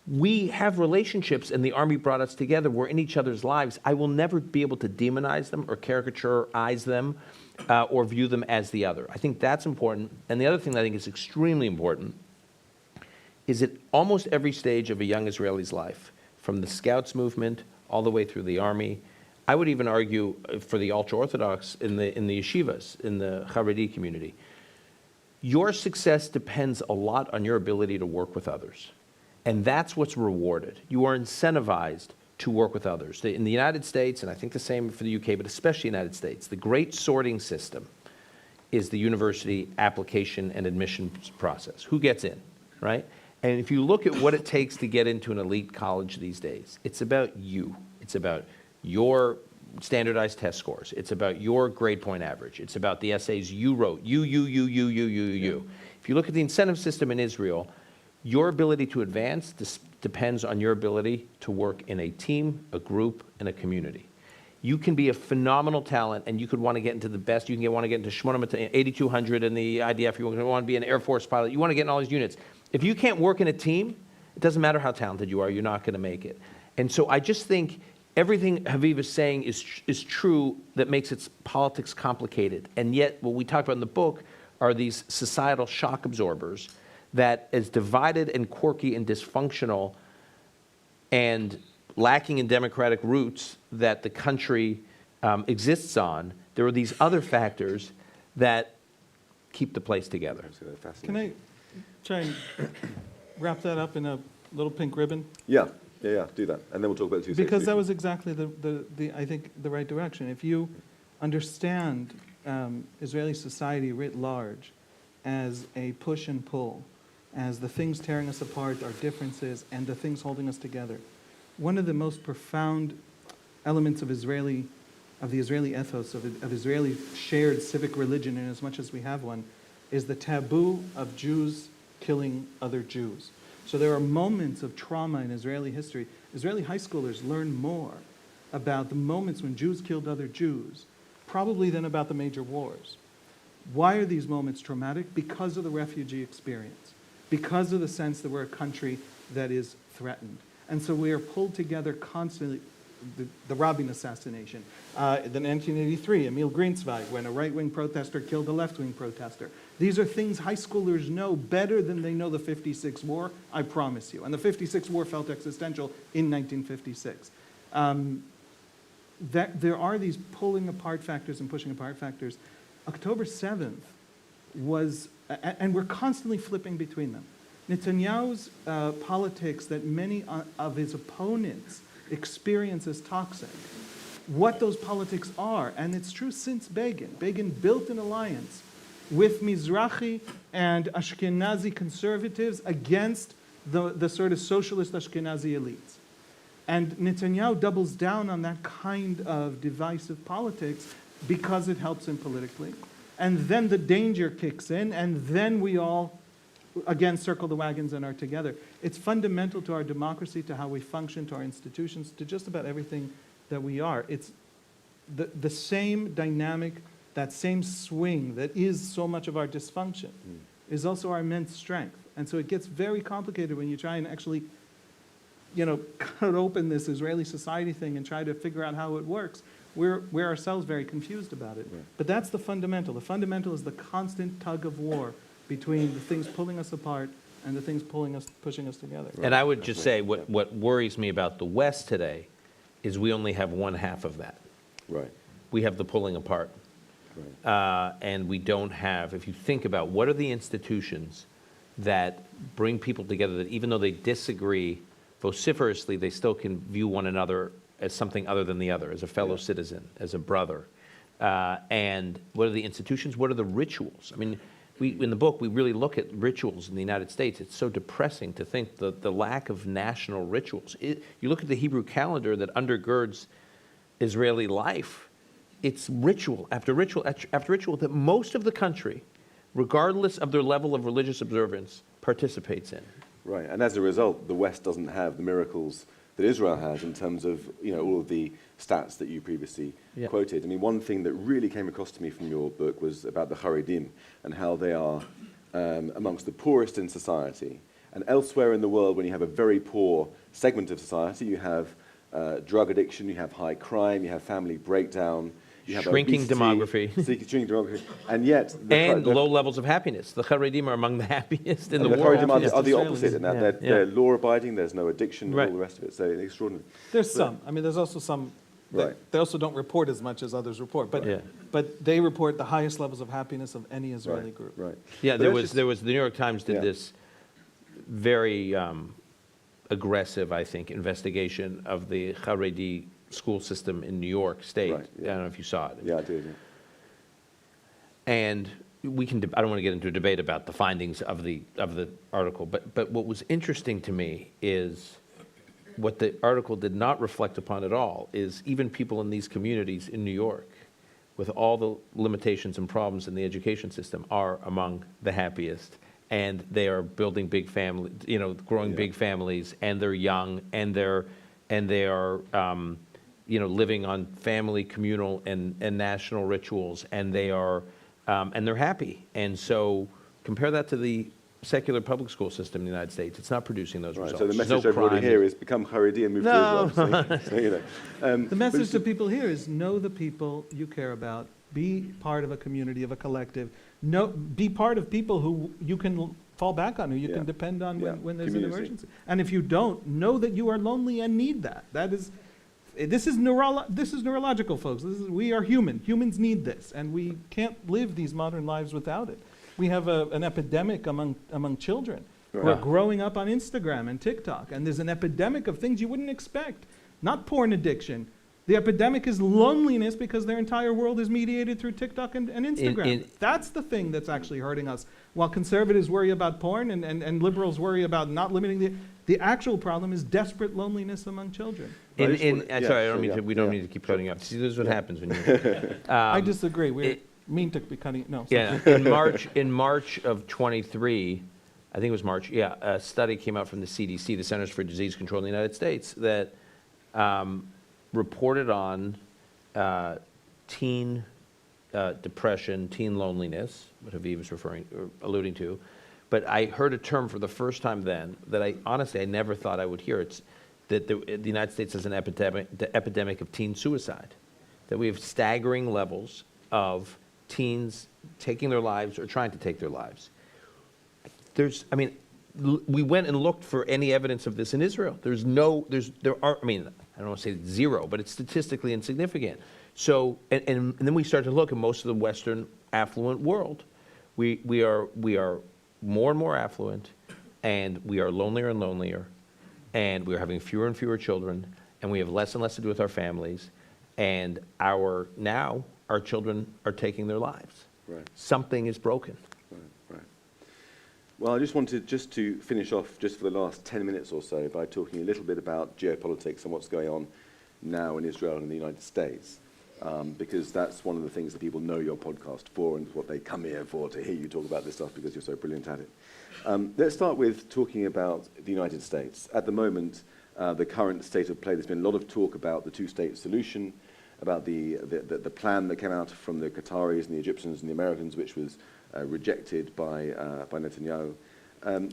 we have relationships, and the army brought us together. We're in each other's lives. I will never be able to demonize them or caricaturize them or view them as the other. I think that's important. And the other thing that I think is extremely important is at almost every stage of a young Israeli's life, from the Scouts movement all the way through the army, I would even argue for the ultra-Orthodox in the yeshivas, in the Haredi community, your success depends a lot on your ability to work with others. And that's what's rewarded. You are incentivized to work with others. In the United States, and I think the same for the UK, but especially the United States, the great sorting system is the university application and admissions process. Who gets in, right? And if you look at what it takes to get into an elite college these days, it's about you. It's about your standardized test scores. It's about your grade point average. It's about the essays you wrote. You. If you look at the incentive system in Israel, your ability to advance depends on your ability to work in a team, a group, and a community. You can be a phenomenal talent, and you could want to get into the best. You can want to get into 8200 in the IDF. You want to be an Air Force pilot. You want to get in all these units. If you can't work in a team, it doesn't matter how talented you are. You're not going to make it. And so I just think everything Haviv is saying is true that makes its politics complicated. And yet, what we talk about in the book are these societal shock absorbers that, as divided and quirky and dysfunctional and lacking in democratic roots that the country exists on, there are these other factors that keep the place together. Can I try and wrap that up in a little pink ribbon? Yeah, do that. And then we'll talk about the two Because that was exactly I think, the right direction. If you understand Israeli society writ large as a push and pull, as the things tearing us apart are differences and the things holding us together, one of the most profound elements of the Israeli ethos, of Israeli shared civic religion, in as much as we have one, is the taboo of Jews killing other Jews. So there are moments of trauma in Israeli history. Israeli high schoolers learn more about the moments when Jews killed other Jews, probably than about the major wars. Why are these moments traumatic? Because of the refugee experience, because of the sense that we're a country that is threatened. And so we are pulled together constantly. The Rabin assassination, then 1983, Emil Greentzweig, when a right-wing protester killed a left-wing protester. These are things high schoolers know better than they know the 56 war, I promise you. And the 56 war felt existential in 1956. There are these pulling apart factors and pushing apart factors. October 7th was, and we're constantly flipping between them. Netanyahu's politics that many of his opponents experience as toxic, what those politics are, and it's true since Begin. Begin built an alliance with Mizrahi and Ashkenazi conservatives against the sort of socialist Ashkenazi elites. And Netanyahu doubles down on that kind of divisive politics because it helps him politically. And then the danger kicks in, and then we all, again, circle the wagons and are together. It's fundamental to our democracy, to how we function, to our institutions, to just about everything that we are. It's the same dynamic, that same swing that is so much of our dysfunction is also our immense strength. And so it gets very complicated when you try and actually, cut open this Israeli society thing and try to figure out how it works. We're ourselves very confused about it. Right. But that's the fundamental. The fundamental is the constant tug of war between the things pulling us apart and the things pushing us together. And I would just say what worries me about the West today is we only have one half of that. Right. We have the pulling apart. Right. And we don't have, if you think about what are the institutions that bring people together that even though they disagree vociferously, they still can view one another as something other than the other, as a fellow citizen, as a brother. And what are the institutions? What are the rituals? I mean, in the book, we really look at rituals in the United States. It's so depressing to think the lack of national rituals. You look at the Hebrew calendar that undergirds Israeli life. It's ritual after ritual after ritual that most of the country, regardless of their level of religious observance, participates in. Right, and as a result, the West doesn't have the miracles that Israel has in terms of all of the stats that you previously quoted. I mean, one thing that really came across to me from your book was about the Haredim and how they are amongst the poorest in society. And elsewhere in the world, when you have a very poor segment of society, you have drug addiction, you have high crime, you have family breakdown, you have shrinking obesity, demography, and yet low levels of happiness. The Haredim are among the happiest in the world. The Haredim are the opposite in that they're law-abiding. There's no addiction and all the rest of it. So extraordinary. There's some. I mean, there's also some. Right. They also don't report as much as others report, but they report the highest levels of happiness of any Israeli group. Right. Yeah, there was the New York Times did this very aggressive, I think, investigation of the Haredi school system in New York State. Right, I don't know if you saw it. Yeah, I did. Yeah. And we can. I don't want to get into a debate about the findings of the article, but what was interesting to me is what the article did not reflect upon at all is even people in these communities in New York, with all the limitations and problems in the education system, are among the happiest. And they are building big families, growing big families, and they're young, and they are living on family, communal, and national rituals, and they are, and they're happy. And so compare that to the secular public school system in the United States. It's not producing those results. So the message everybody here is become Haredi and move to Islam. So, the message to people here is know the people you care about, be part of a community, of a collective, be part of people who you can fall back on, who you can depend on when there's an emergency. And if you don't, know that you are lonely and need that. This is neurological, folks. We are human. Humans need this, and we can't live these modern lives without it. We have an epidemic among children who are growing up on Instagram and TikTok, and there's an epidemic of things you wouldn't expect. Not porn addiction. The epidemic is loneliness because their entire world is mediated through TikTok and Instagram. That's the thing that's actually hurting us. While conservatives worry about porn and liberals worry about not limiting the actual problem is desperate loneliness among children. Sorry, I don't mean to. We don't need to keep cutting you off. See, this is what happens when you. I disagree. We're mean to be cutting. No. Yeah. In March of 23, I think it was March. Yeah, a study came out from the CDC, the Centers for Disease Control in the United States, that reported on teen depression, teen loneliness, what Haviv was alluding to. But I heard a term for the first time then that I never thought I would hear. It's that the United States has an epidemic of teen suicide, that we have staggering levels of teens taking their lives or trying to take their lives. We went and looked for any evidence of this in Israel. I don't want to say zero, but it's statistically insignificant. So, and then we start to look at most of the Western affluent world. We are more and more affluent, and we are lonelier and lonelier, and we are having fewer and fewer children, and we have less and less to do with our families, and our children are taking their lives. Right. Something is broken. Right. Well, I just wanted to finish off just for the last 10 minutes or so by talking a little bit about geopolitics and what's going on now in Israel and in the United States, because that's one of the things that people know your podcast for and what they come here for, to hear you talk about this stuff because you're so brilliant at it. Let's start with talking about the United States. At the moment, the current state of play, there's been a lot of talk about the two-state solution, about the plan that came out from the Qataris and the Egyptians and the Americans, which was rejected by Netanyahu.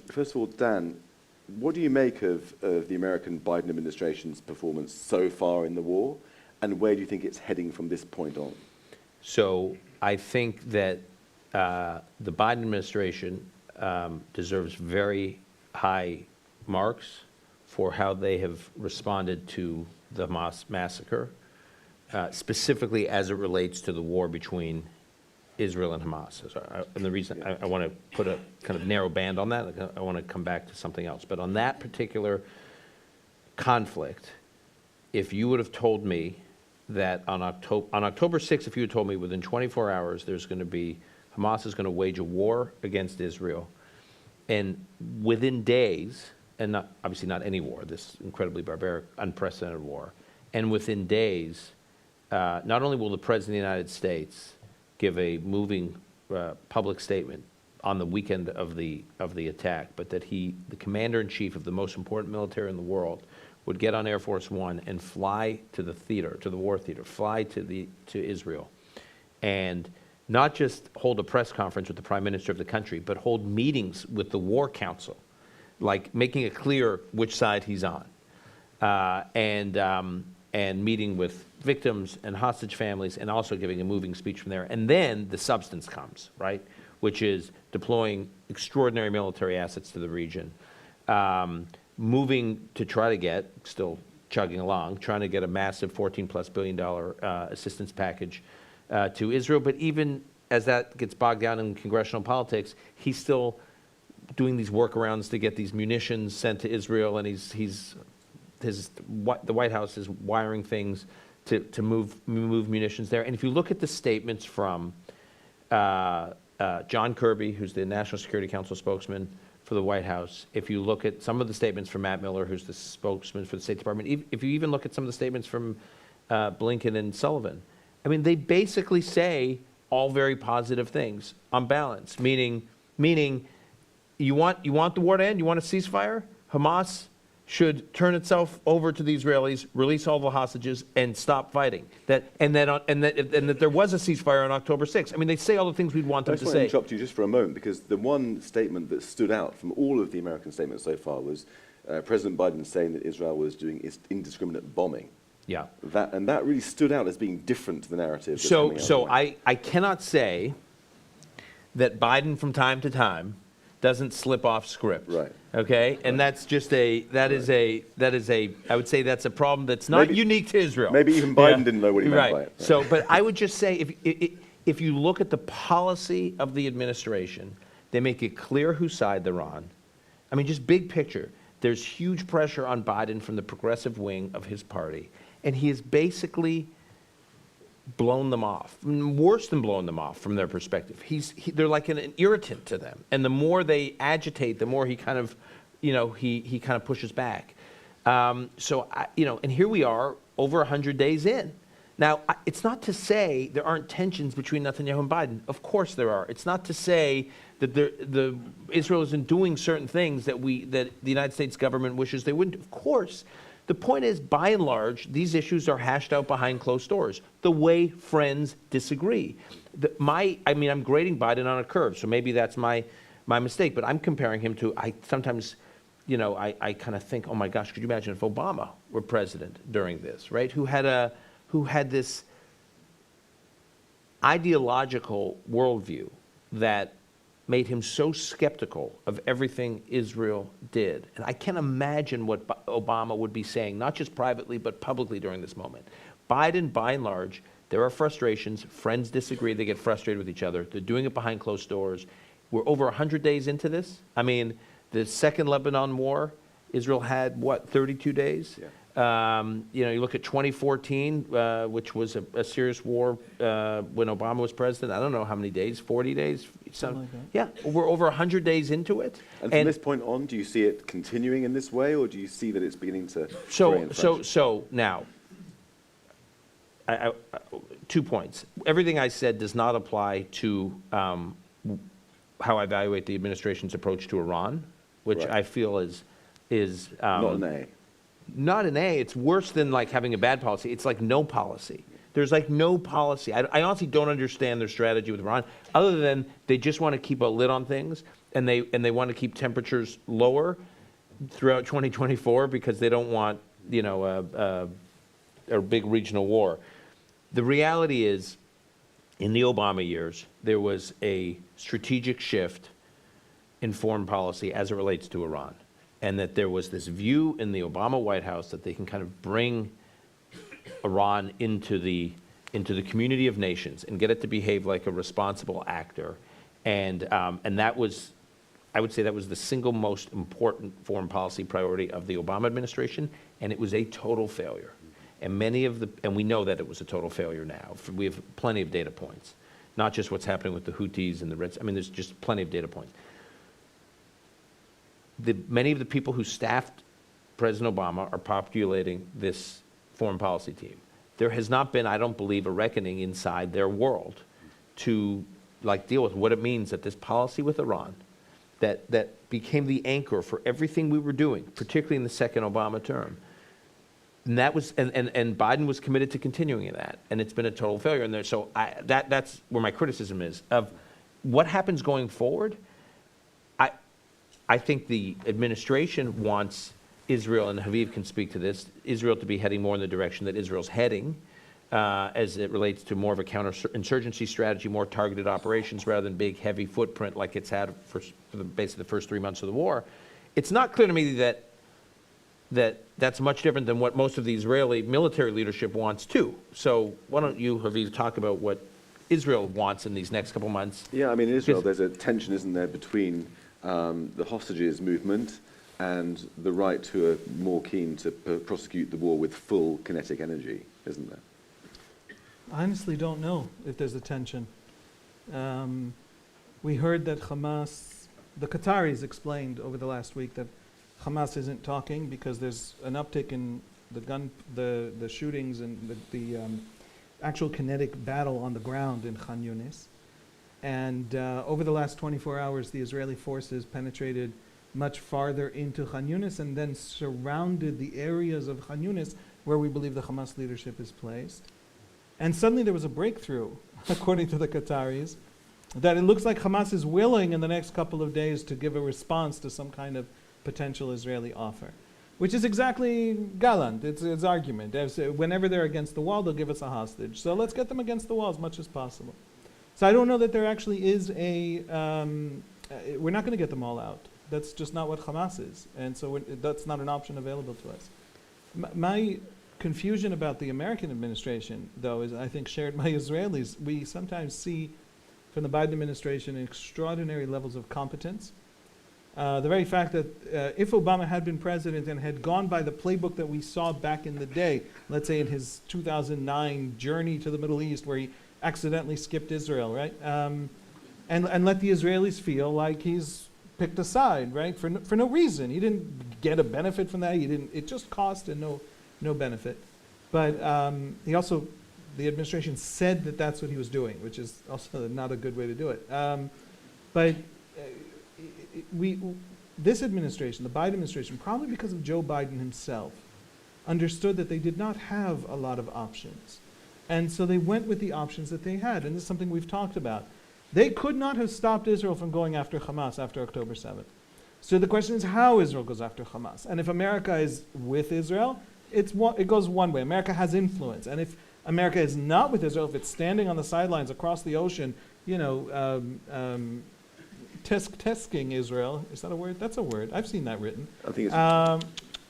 First of all, Dan, what do you make of the American Biden administration's performance so far in the war, and where do you think it's heading from this point on? So I think that the Biden administration deserves very high marks for how they have responded to the Hamas massacre, specifically as it relates to the war between Israel and Hamas. And the reason I want to put a kind of narrow band on that, I want to come back to something else. But on that particular conflict, if you would have told me that on October 6th, if you had told me within 24 hours Hamas is going to wage a war against Israel, and within days, and obviously not any war, this incredibly barbaric, unprecedented war, and within days, not only will the President of the United States give a moving public statement on the weekend of the attack, but that the commander-in-chief of the most important military in the world, would get on Air Force One and fly to the theater, to the war theater, fly to Israel, and not just hold a press conference with the prime minister of the country, but hold meetings with the war council, like making it clear which side he's on, and meeting with victims and hostage families, and also giving a moving speech from there. And then the substance comes, right, which is deploying extraordinary military assets to the region, moving to try to get, still chugging along, trying to get a massive $14+ billion assistance package to Israel. But even as that gets bogged down in congressional politics, he's still doing these workarounds to get these munitions sent to Israel, and the White House is wiring things to move munitions there. And if you look at the statements from John Kirby, who's the National Security Council spokesman for the White House, if you look at some of the statements from Matt Miller, who's the spokesman for the State Department, if you even look at some of the statements from Blinken and Sullivan, I mean, they basically say all very positive things on balance, meaning you want the war to end, you want a ceasefire? Hamas should turn itself over to the Israelis, release all the hostages, and stop fighting. And that there was a ceasefire on October 6th. I mean, they say all the things we'd want them to say. I just want to interrupt you just for a moment, because the one statement that stood out from all of the American statements so far was President Biden saying that Israel was doing indiscriminate bombing. Yeah. That really stood out as being different to the narrative. So I cannot say that Biden from time to time doesn't slip off script. Right. Okay? And that's just I would say that's a problem that's not unique to Israel. Maybe even Biden didn't know what he meant by it. Right. So, but I would just say if you look at the policy of the administration, they make it clear whose side they're on. I mean, just big picture. There's huge pressure on Biden from the progressive wing of his party, and he has basically blown them off, worse than blowing them off from their perspective. They're like an irritant to them, and the more they agitate, the more he kind of, he kind of pushes back. And here we are, over 100 days in. Now, it's not to say there aren't tensions between Netanyahu and Biden. Of course there are. It's not to say that Israel isn't doing certain things that the United States government wishes they wouldn't. Of course. The point is, by and large, these issues are hashed out behind closed doors, the way friends disagree. I'm grading Biden on a curve, so maybe that's my mistake, but I'm comparing him to, I sometimes, I kind of think, oh my gosh, could you imagine if Obama were president during this, right? Who had this ideological worldview that made him so skeptical of everything Israel did. And I can't imagine what Obama would be saying, not just privately, but publicly during this moment. Biden, by and large, there are frustrations. Friends disagree. They get frustrated with each other. They're doing it behind closed doors. We're over 100 days into this. I mean, the second Lebanon war, Israel had, what, 32 days? Yeah. You look at 2014, which was a serious war when Obama was president. I don't know how many days, 40 days? Something like that. Yeah, we're over 100 days into it. And from this point on, do you see it continuing in this way, or do you see that it's beginning to So now, I 2 points. Everything I said does not apply to how I evaluate the administration's approach to Iran, which Right. I feel is not an A? not an A. It's worse than like having a bad policy. It's like no policy. There's like no policy. I honestly don't understand their strategy with Iran, other than they just want to keep a lid on things, and they want to keep temperatures lower throughout 2024 because they don't want a big regional war. The reality is, in the Obama years, there was a strategic shift in foreign policy as it relates to Iran. And that there was this view in the Obama White House that they can kind of bring Iran into the community of nations and get it to behave like a responsible actor. And that was, I would say that was the single most important foreign policy priority of the Obama administration, and it was a total failure. And we know that it was a total failure now. We have plenty of data points, not just what's happening with the Houthis and the Reds. I mean, there's just plenty of data points. Many of the people who staffed President Obama are populating this foreign policy team. There has not been, I don't believe, a reckoning inside their world to deal with what it means that this policy with Iran that became the anchor for everything we were doing, particularly in the second Obama term. And that was, and Biden was committed to continuing that, and it's been a total failure. And so that's where my criticism is of what happens going forward. I think the administration wants Israel, and Haviv can speak to this, Israel to be heading more in the direction that Israel's heading as it relates to more of a counterinsurgency strategy, more targeted operations rather than big, heavy footprint like it's had for basically the first 3 months of the war. It's not clear to me that's much different than what most of the Israeli military leadership wants too. So why don't you, Haviv, talk about what Israel wants in these next couple months? Yeah, I mean, in Israel, there's a tension, isn't there, between the hostages movement and the right who are more keen to prosecute the war with full kinetic energy, isn't there? I honestly don't know if there's a tension. We heard that Hamas, the Qataris explained over the last week that Hamas isn't talking because there's an uptick in the shootings and the actual kinetic battle on the ground in Khan Yunis. And over the last 24 hours, the Israeli forces penetrated much farther into Khan Yunis and then surrounded the areas of Khan Yunis where we believe the Hamas leadership is placed. And suddenly there was a breakthrough, according to the Qataris, that it looks like Hamas is willing in the next couple of days to give a response to some kind of potential Israeli offer, which is exactly Gallant, it's argument. Whenever they're against the wall, they'll give us a hostage. So let's get them against the wall as much as possible. So I don't know that there actually is we're not going to get them all out. That's just not what Hamas is. And so that's not an option available to us. My confusion about the American administration, though, is I think shared by Israelis. We sometimes see from the Biden administration extraordinary levels of competence. The very fact that if Obama had been president and had gone by the playbook that we saw back in the day, let's say in his 2009 journey to the Middle East where he accidentally skipped Israel, right? And let the Israelis feel like he's picked a side, right? For no reason. He didn't get a benefit from that. It just cost and no benefit. But the administration said that that's what he was doing, which is also not a good way to do it. This administration, the Biden administration, probably because of Joe Biden himself, understood that they did not have a lot of options. And so they went with the options that they had. And this is something we've talked about. They could not have stopped Israel from going after Hamas after October 7th. So the question is how Israel goes after Hamas. And if America is with Israel, it goes one way. America has influence. And if America is not with Israel, if it's standing on the sidelines across the ocean, tesking Israel. Is that a word? That's a word. I've seen that written. I think it's...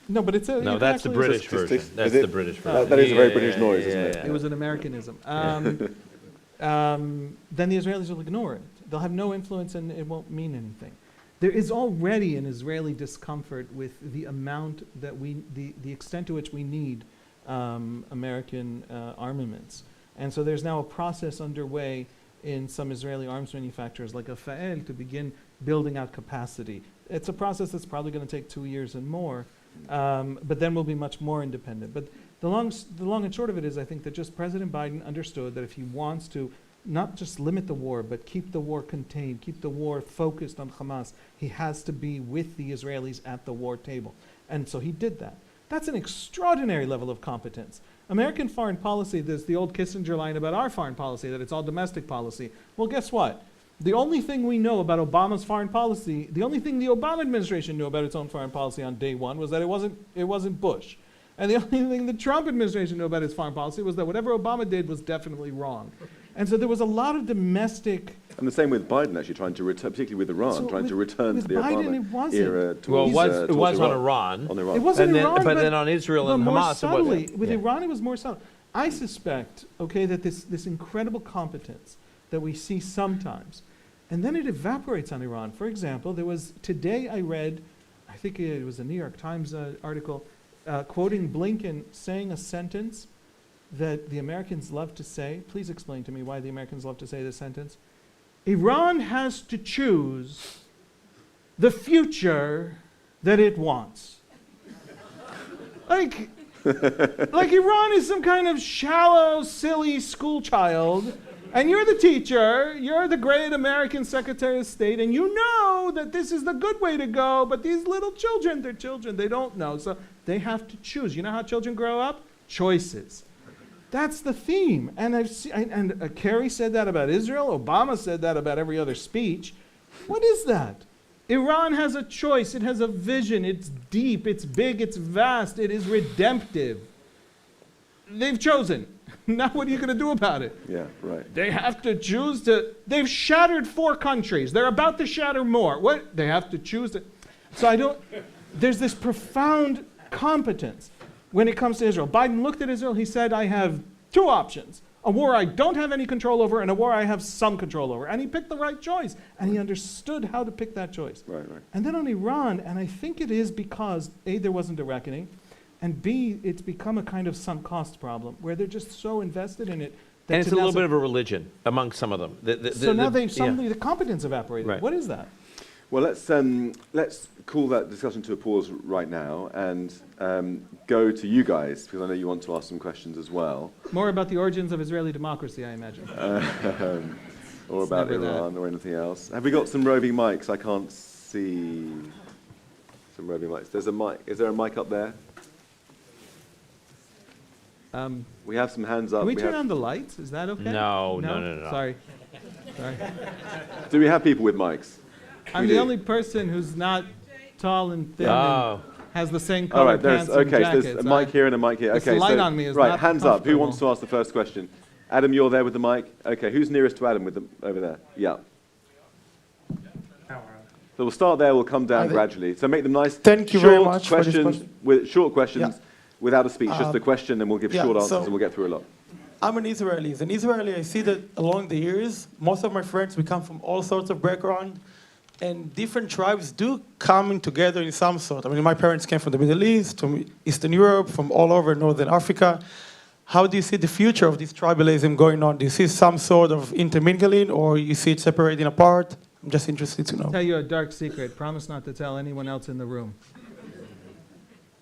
No, but it's a... No, it that's the actually is British version. That's the British version. That is a very British noise, isn't it? It was an Americanism. Then the Israelis will ignore it. They'll have no influence and it won't mean anything. There is already an Israeli discomfort with the amount that the extent to which we need American armaments. And so there's now a process underway in some Israeli arms manufacturers like Rafael to begin building out capacity. It's a process that's probably going to take 2 years and more, but then we'll be much more independent. But the long and short of it is, I think that just President Biden understood that if he wants to not just limit the war, but keep the war contained, keep the war focused on Hamas, he has to be with the Israelis at the war table. And so he did that. That's an extraordinary level of competence. American foreign policy, there's the old Kissinger line about our foreign policy, that it's all domestic policy. Well, guess what? The only thing we know about Obama's foreign policy, the only thing the Obama administration knew about its own foreign policy on day one was that it wasn't Bush. And the only thing the Trump administration knew about its foreign policy was that whatever Obama did was definitely wrong. And so there was a lot of domestic... And the same with Biden, actually, trying to return, particularly with Iran, So trying to return to the Biden, it Obama wasn't. era. Well, towards, it was on Iran. Iran. On Iran. It wasn't And then- Iran, but then on Israel and more Hamas, it subtly. wasn't. With Yeah. Iran, it was more subtle. I suspect, that this incredible competence that we see sometimes, and then it evaporates on Iran. For example, today I read, I think it was a New York Times article, quoting Blinken saying a sentence that the Americans love to say. Please explain to me why the Americans love to say this sentence. Iran has to choose the future that it wants. Like Iran is some kind of shallow, silly school child, and you're the teacher, you're the great American Secretary of State, and you know that this is the good way to go, but these little children, they're children, they don't know, so they have to choose. You know how children grow up? Choices. That's the theme. And Kerry said that about Israel. Obama said that about every other speech. What is that? Iran has a choice. It has a vision. It's deep. It's big. It's vast. It is redemptive. They've chosen. Now what are you going to do about it? Yeah, right. They have to choose to... They've shattered 4 countries. They're about to shatter more. What? They have to choose to... So there's this profound competence when it comes to Israel. Biden looked at Israel. He said, I have 2 options. A war I don't have any control over and a war I have some control over. And he picked the right choice. And he understood how to pick that choice. Right. And then on Iran, and I think it is because, A, there wasn't a reckoning, and B, it's become a kind of sunk cost problem where they're just so invested in it. That And it's a little bit of a religion among some of them. So now suddenly the competence evaporated. Right. What is that? Well, let's call that discussion to a pause right now and go to you guys, because I know you want to ask some questions as well. More about the origins of Israeli democracy, I imagine. Or about never Iran or anything else. Have we got some roving mics? I can't see some roving mics. There's a mic. Is there a mic up there? We have some hands up. Can we turn on the lights? Is that okay? No. Sorry. Do we have people with mics? I'm We the do. only person who's not tall and thin Oh. and has the same All color right, pants and so jackets. there's a mic here and a mic here. This Okay, light so, on me is right, not hands up. Who comfortable. wants to ask the first question? Adam, you're there with the mic. Okay, who's nearest to Adam with over there? Yeah. So we'll start there. We'll come down gradually. So make them nice. Thank you very much for this questions question. with short questions Yeah. without a speech. Just a question, and we'll give short answers, and we'll get through a lot. I'm an Israeli. As an Israeli, I see that along the years, most of my friends, we come from all sorts of backgrounds, and different tribes do come together in some sort. I mean, my parents came from the Middle East, from Eastern Europe, from all over Northern Africa. How do you see the future of this tribalism going on? Do you see some sort of intermingling, or you see it separating apart? I'm just interested to know. I'll tell you a dark secret. Promise not to tell anyone else in the room.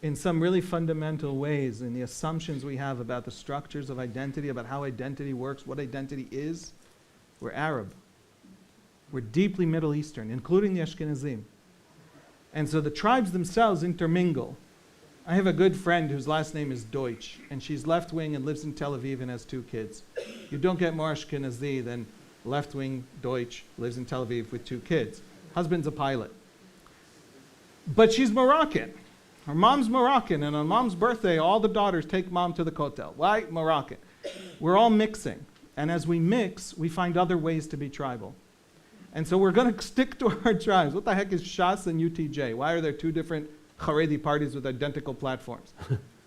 In some really fundamental ways, in the assumptions we have about the structures of identity, about how identity works, what identity is, we're Arab. We're deeply Middle Eastern, including the Ashkenazim. And so the tribes themselves intermingle. I have a good friend whose last name is Deutsch, and she's left-wing and lives in Tel Aviv and has 2 kids. You don't get more Ashkenazi than left-wing Deutsch, lives in Tel Aviv with 2 kids. Husband's a pilot. But she's Moroccan. Her mom's Moroccan, and on mom's birthday, all the daughters take mom to the kotel. Why? Moroccan. We're all mixing. And as we mix, we find other ways to be tribal. And so we're going to stick to our tribes. What the heck is Shas and UTJ? Why are there two different Haredi parties with identical platforms?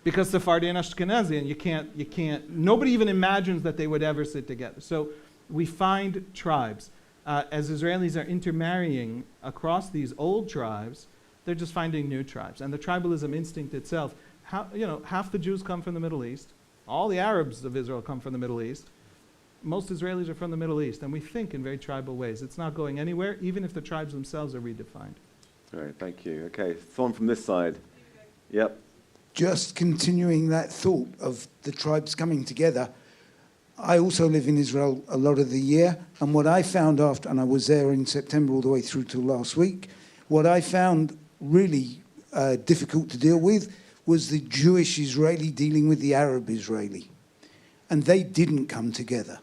Because Sephardi and Ashkenazi, and you can't, nobody even imagines that they would ever sit together. So we find tribes. As Israelis are intermarrying across these old tribes, they're just finding new tribes. And the tribalism instinct itself, half the Jews come from the Middle East. All the Arabs of Israel come from the Middle East. Most Israelis are from the Middle East, and we think in very tribal ways. It's not going anywhere, even if the tribes themselves are redefined. All right, thank you. Okay, Thon from this side. Yep. Just continuing that thought of the tribes coming together, I also live in Israel a lot of the year, and what I found after, and I was there in September all the way through till last week, what I found really difficult to deal with was the Jewish Israeli dealing with the Arab Israeli. And they didn't come together.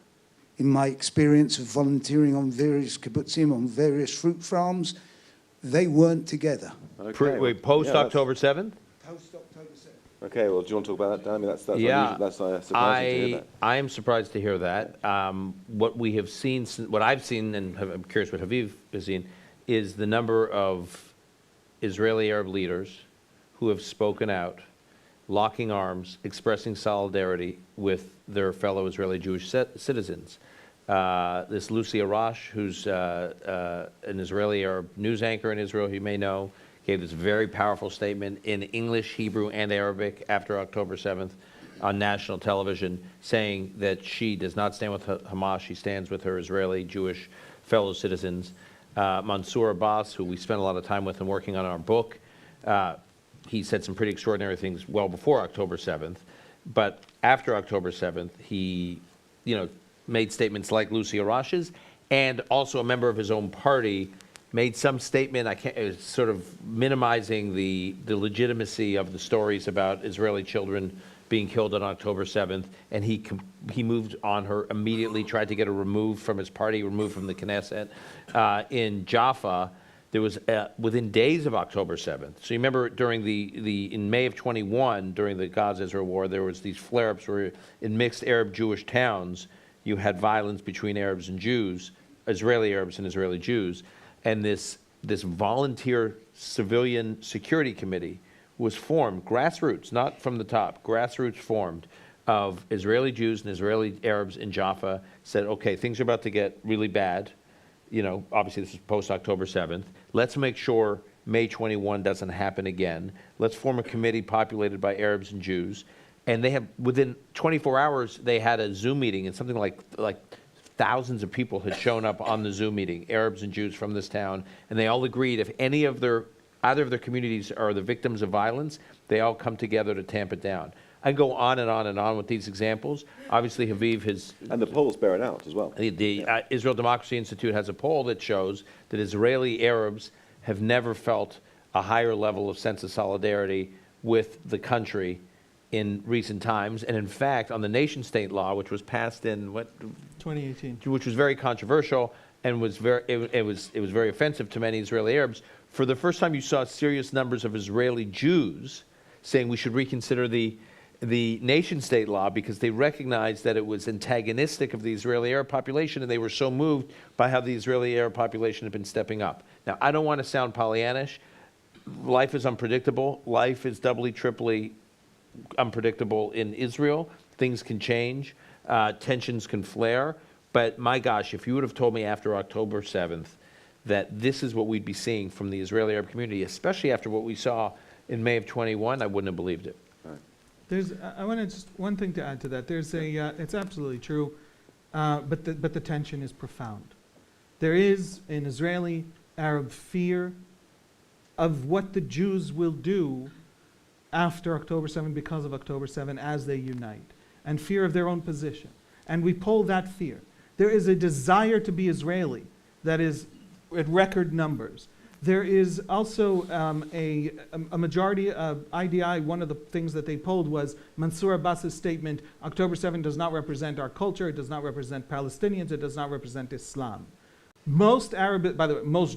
In my experience of volunteering on various kibbutzim, on various fruit farms, they weren't together. Okay. Wait, post-October 7th? Post-October 7th. Okay, well, do you want to talk about that, Dan? I mean, that's Yeah. surprising to hear that. I am surprised to hear that. What we have seen, what I've seen, and I'm curious what Haviv has seen, is the number of Israeli Arab leaders who have spoken out, locking arms, expressing solidarity with their fellow Israeli Jewish citizens. This Lucy Arash, who's an Israeli Arab news anchor in Israel, you may know, gave this very powerful statement in English, Hebrew, and Arabic after October 7th on national television, saying that she does not stand with Hamas, she stands with her Israeli Jewish fellow citizens. Mansour Abbas, who we spent a lot of time with and working on our book, he said some pretty extraordinary things well before October 7th, but after October 7th, he, made statements like Lucy Arash's, and also a member of his own party made some statement, sort of minimizing the legitimacy of the stories about Israeli children being killed on October 7th, and he moved on her immediately, tried to get her removed from his party, removed from the Knesset. In Jaffa, there was, within days of October 7th, so you remember during in May of 21, during the Gaza-Israel war, there was these flare-ups where in mixed Arab-Jewish towns, you had violence between Arabs and Jews, Israeli Arabs and Israeli Jews, and this volunteer civilian security committee was formed, grassroots, not from the top, grassroots formed, of Israeli Jews and Israeli Arabs in Jaffa, said, okay, things are about to get really bad. Obviously this is post-October 7th. Let's make sure May 21 doesn't happen again. Let's form a committee populated by Arabs and Jews. And they have, within 24 hours, they had a Zoom meeting, and something like thousands of people had shown up on the Zoom meeting, Arabs and Jews from this town, and they all agreed if either of their communities are the victims of violence, they all come together to tamp it down. I go on and on and on with these examples. Obviously, Haviv has... And the polls bear it out as well. The Israel Democracy Institute has a poll that shows that Israeli Arabs have never felt a higher level of sense of solidarity with the country in recent times. And in fact, on the nation-state law, which was passed in 2018, which was very controversial and was it was very offensive to many Israeli Arabs. For the first time, you saw serious numbers of Israeli Jews saying we should reconsider the nation-state law because they recognized that it was antagonistic of the Israeli Arab population, and they were so moved by how the Israeli Arab population had been stepping up. Now, I don't want to sound Pollyannish. Life is unpredictable. Life is doubly, triply unpredictable in Israel. Things can change. Tensions can flare. But my gosh, if you would have told me after October 7th that this is what we'd be seeing from the Israeli Arab community, especially after what we saw in May of 21, I wouldn't have believed it. I want to just one thing to add to that. It's absolutely true, but the tension is profound. There is an Israeli Arab fear of what the Jews will do after October 7 because of October 7 as they unite, and fear of their own position. And we poll that fear. There is a desire to be Israeli that is at record numbers. There is also a majority of IDI, one of the things that they polled was Mansour Abbas's statement, October 7 does not represent our culture, it does not represent Palestinians, it does not represent Islam. Most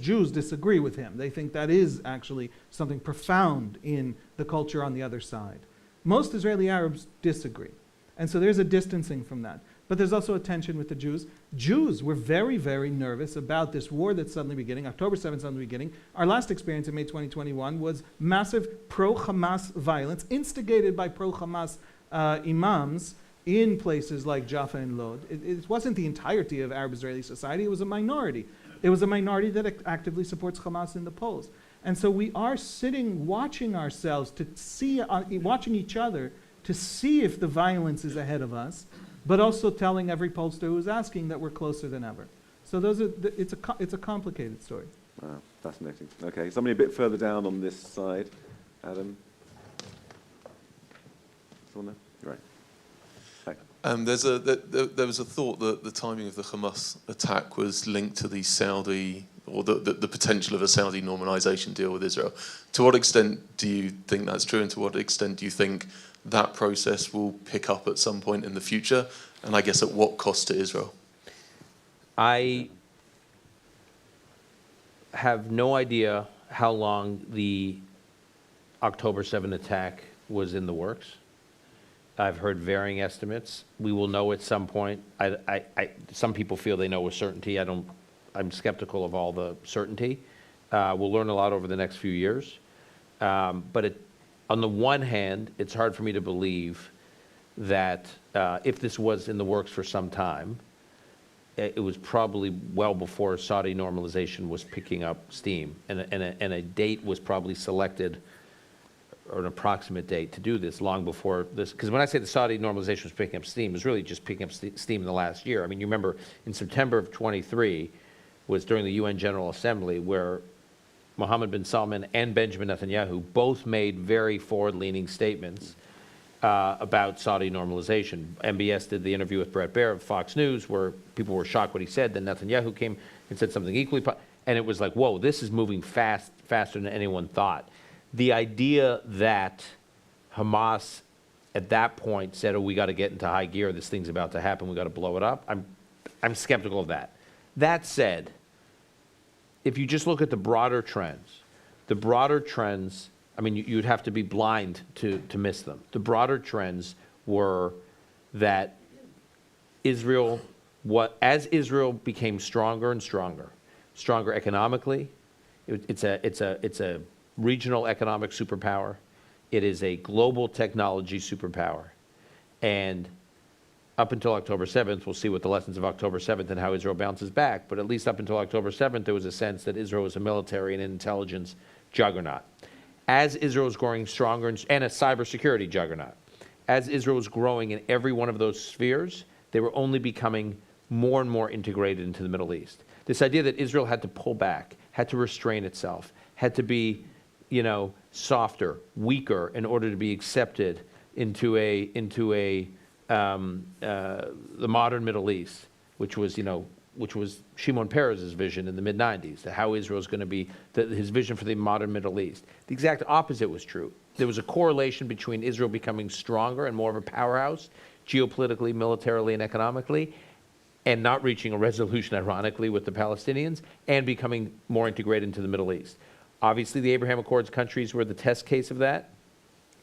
Jews disagree with him. They think that is actually something profound in the culture on the other side. Most Israeli Arabs disagree. And so there's a distancing from that. But there's also a tension with the Jews. Jews were very, very nervous about this war that's suddenly beginning, October 7th suddenly beginning. Our last experience in May 2021 was massive pro-Hamas violence instigated by pro-Hamas imams in places like Jaffa and Lod. It wasn't the entirety of Arab Israeli society, it was a minority. It was a minority that actively supports Hamas in the polls. And so we are sitting watching ourselves to see, watching each other to see if the violence is ahead of us, but also telling every pollster who is asking that we're closer than ever. So those are it's a complicated story. Wow, fascinating. Okay, somebody a bit further down on this side. Adam. Someone there? Right. There was a thought that the timing of the Hamas attack was linked to the Saudi, or the potential of a Saudi normalization deal with Israel. To what extent do you think that's true, and to what extent do you think that process will pick up at some point in the future, and I guess at what cost to Israel? I have no idea how long the October 7 attack was in the works. I've heard varying estimates. We will know at some point. Some people feel they know with certainty. I'm skeptical of all the certainty. We'll learn a lot over the next few years. But on the one hand, it's hard for me to believe that if this was in the works for some time, it was probably well before Saudi normalization was picking up steam, and a date was probably selected, or an approximate date to do this long before this. Because when I say the Saudi normalization was picking up steam, it was really just picking up steam in the last year. I mean, you remember in September of 23 was during the UN General Assembly where Mohammed bin Salman and Benjamin Netanyahu both made very forward-leaning statements about Saudi normalization. MBS did the interview with Brett Baer of Fox News where people were shocked what he said. Then Netanyahu came and said something equally, and it was like, whoa, this is moving faster than anyone thought. The idea that Hamas at that point said, oh, we got to get into high gear, this thing's about to happen, we got to blow it up, I'm skeptical of that. That said, if you just look at the broader trends, I mean, you'd have to be blind to miss them. The broader trends were that Israel, as Israel became stronger and stronger economically, it's a regional economic superpower. It is a global technology superpower. And up until October 7th, we'll see what the lessons of October 7th and how Israel bounces back. But at least up until October 7th, there was a sense that Israel was a military and intelligence juggernaut. As Israel is growing stronger and a cybersecurity juggernaut, as Israel was growing in every one of those spheres, they were only becoming more and more integrated into the Middle East. This idea that Israel had to pull back, had to restrain itself, had to be, softer, weaker in order to be accepted into the modern Middle East, which was Shimon Peres's vision in the mid-90s, how Israel is going to be, his vision for the modern Middle East. The exact opposite was true. There was a correlation between Israel becoming stronger and more of a powerhouse, geopolitically, militarily, and economically, and not reaching a resolution, ironically, with the Palestinians, and becoming more integrated into the Middle East. Obviously, the Abraham Accords countries were the test case of that.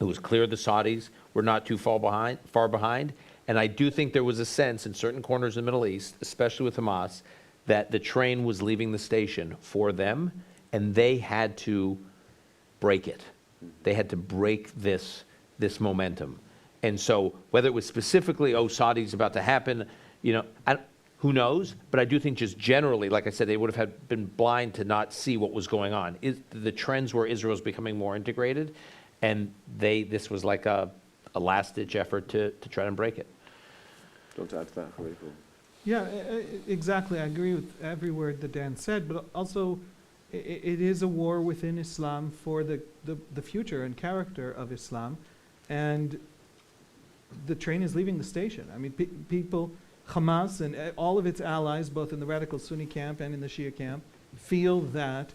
It was clear the Saudis were not too far behind. And I do think there was a sense in certain corners of the Middle East, especially with Hamas, that the train was leaving the station for them, and they had to break it. They had to break this momentum. And so whether it was specifically, Saudi's about to happen, who knows? But I do think just generally, like I said, they would have been blind to not see what was going on. The trends where Israel's becoming more integrated, and this was like a last-ditch effort to try and break it. Do you want to add to that, Haviv? Yeah, exactly. I agree with every word that Dan said, but also it is a war within Islam for the future and character of Islam, and the train is leaving the station. I mean, people, Hamas and all of its allies, both in the radical Sunni camp and in the Shia camp, feel that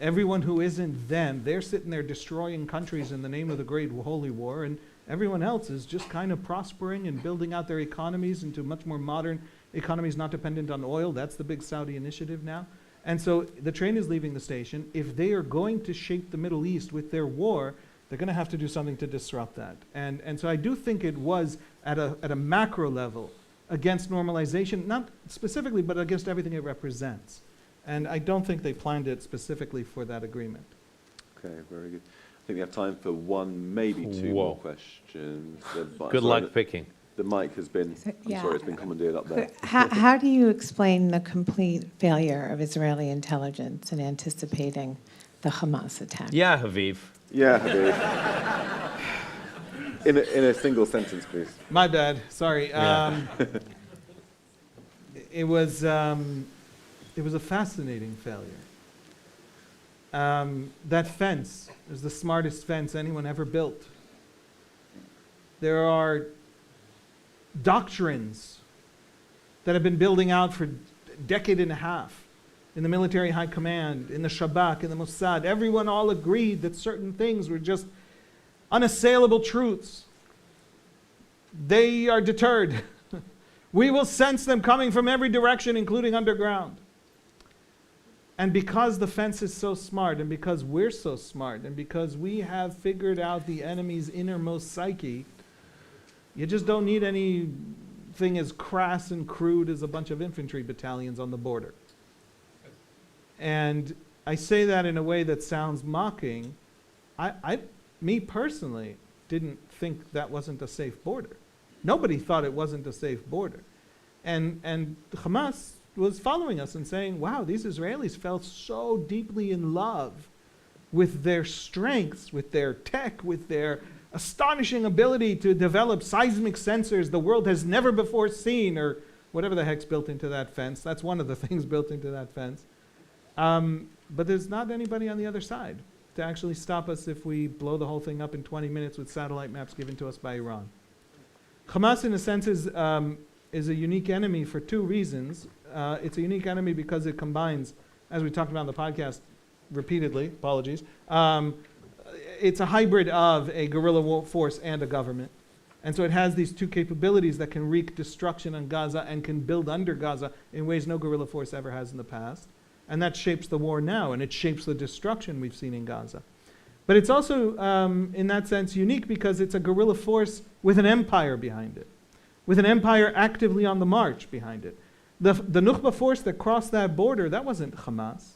everyone who isn't them, they're sitting there destroying countries in the name of the Great Holy War, and everyone else is just kind of prospering and building out their economies into much more modern economies not dependent on oil. That's the big Saudi initiative now. And so the train is leaving the station. If they are going to shape the Middle East with their war, They're going to have to do something to disrupt that. And so I do think it was at a macro level against normalization, not specifically, but against everything it represents. And I don't think they planned it specifically for that agreement. Okay, very good. I think we have time for one, maybe two more questions. Good luck picking. The mic has been, I'm sorry, it's been commandeered up there. How do you explain the complete failure of Israeli intelligence in anticipating the Hamas attack? Yeah, Haviv. Yeah, Haviv. In a single sentence, please. My bad, sorry. Yeah. It was a fascinating failure. That fence is the smartest fence anyone ever built. There are doctrines that have been building out for a decade and a half in the military high command, in the Shabak, in the Mossad. Everyone all agreed that certain things were just unassailable truths. They are deterred. We will sense them coming from every direction, including underground. And because the fence is so smart, and because we're so smart, and because we have figured out the enemy's innermost psyche, you just don't need anything as crass and crude as a bunch of infantry battalions on the border. And I say that in a way that sounds mocking. Me personally didn't think that wasn't a safe border. Nobody thought it wasn't a safe border. And Hamas was following us and saying, wow, these Israelis fell so deeply in love with their strengths, with their tech, with their astonishing ability to develop seismic sensors the world has never before seen, or whatever the heck's built into that fence. That's one of the things built into that fence. But there's not anybody on the other side to actually stop us if we blow the whole thing up in 20 minutes with satellite maps given to us by Iran. Hamas, in a sense, is a unique enemy for two reasons. It's a unique enemy because it combines, as we talked about on the podcast repeatedly, apologies, it's a hybrid of a guerrilla force and a government. And so it has these two capabilities that can wreak destruction on Gaza and can build under Gaza in ways no guerrilla force ever has in the past. And that shapes the war now, and it shapes the destruction we've seen in Gaza. But it's also, in that sense, unique because it's a guerrilla force with an empire behind it, with an empire actively on the march behind it. The Nukhba force that crossed that border, that wasn't Hamas.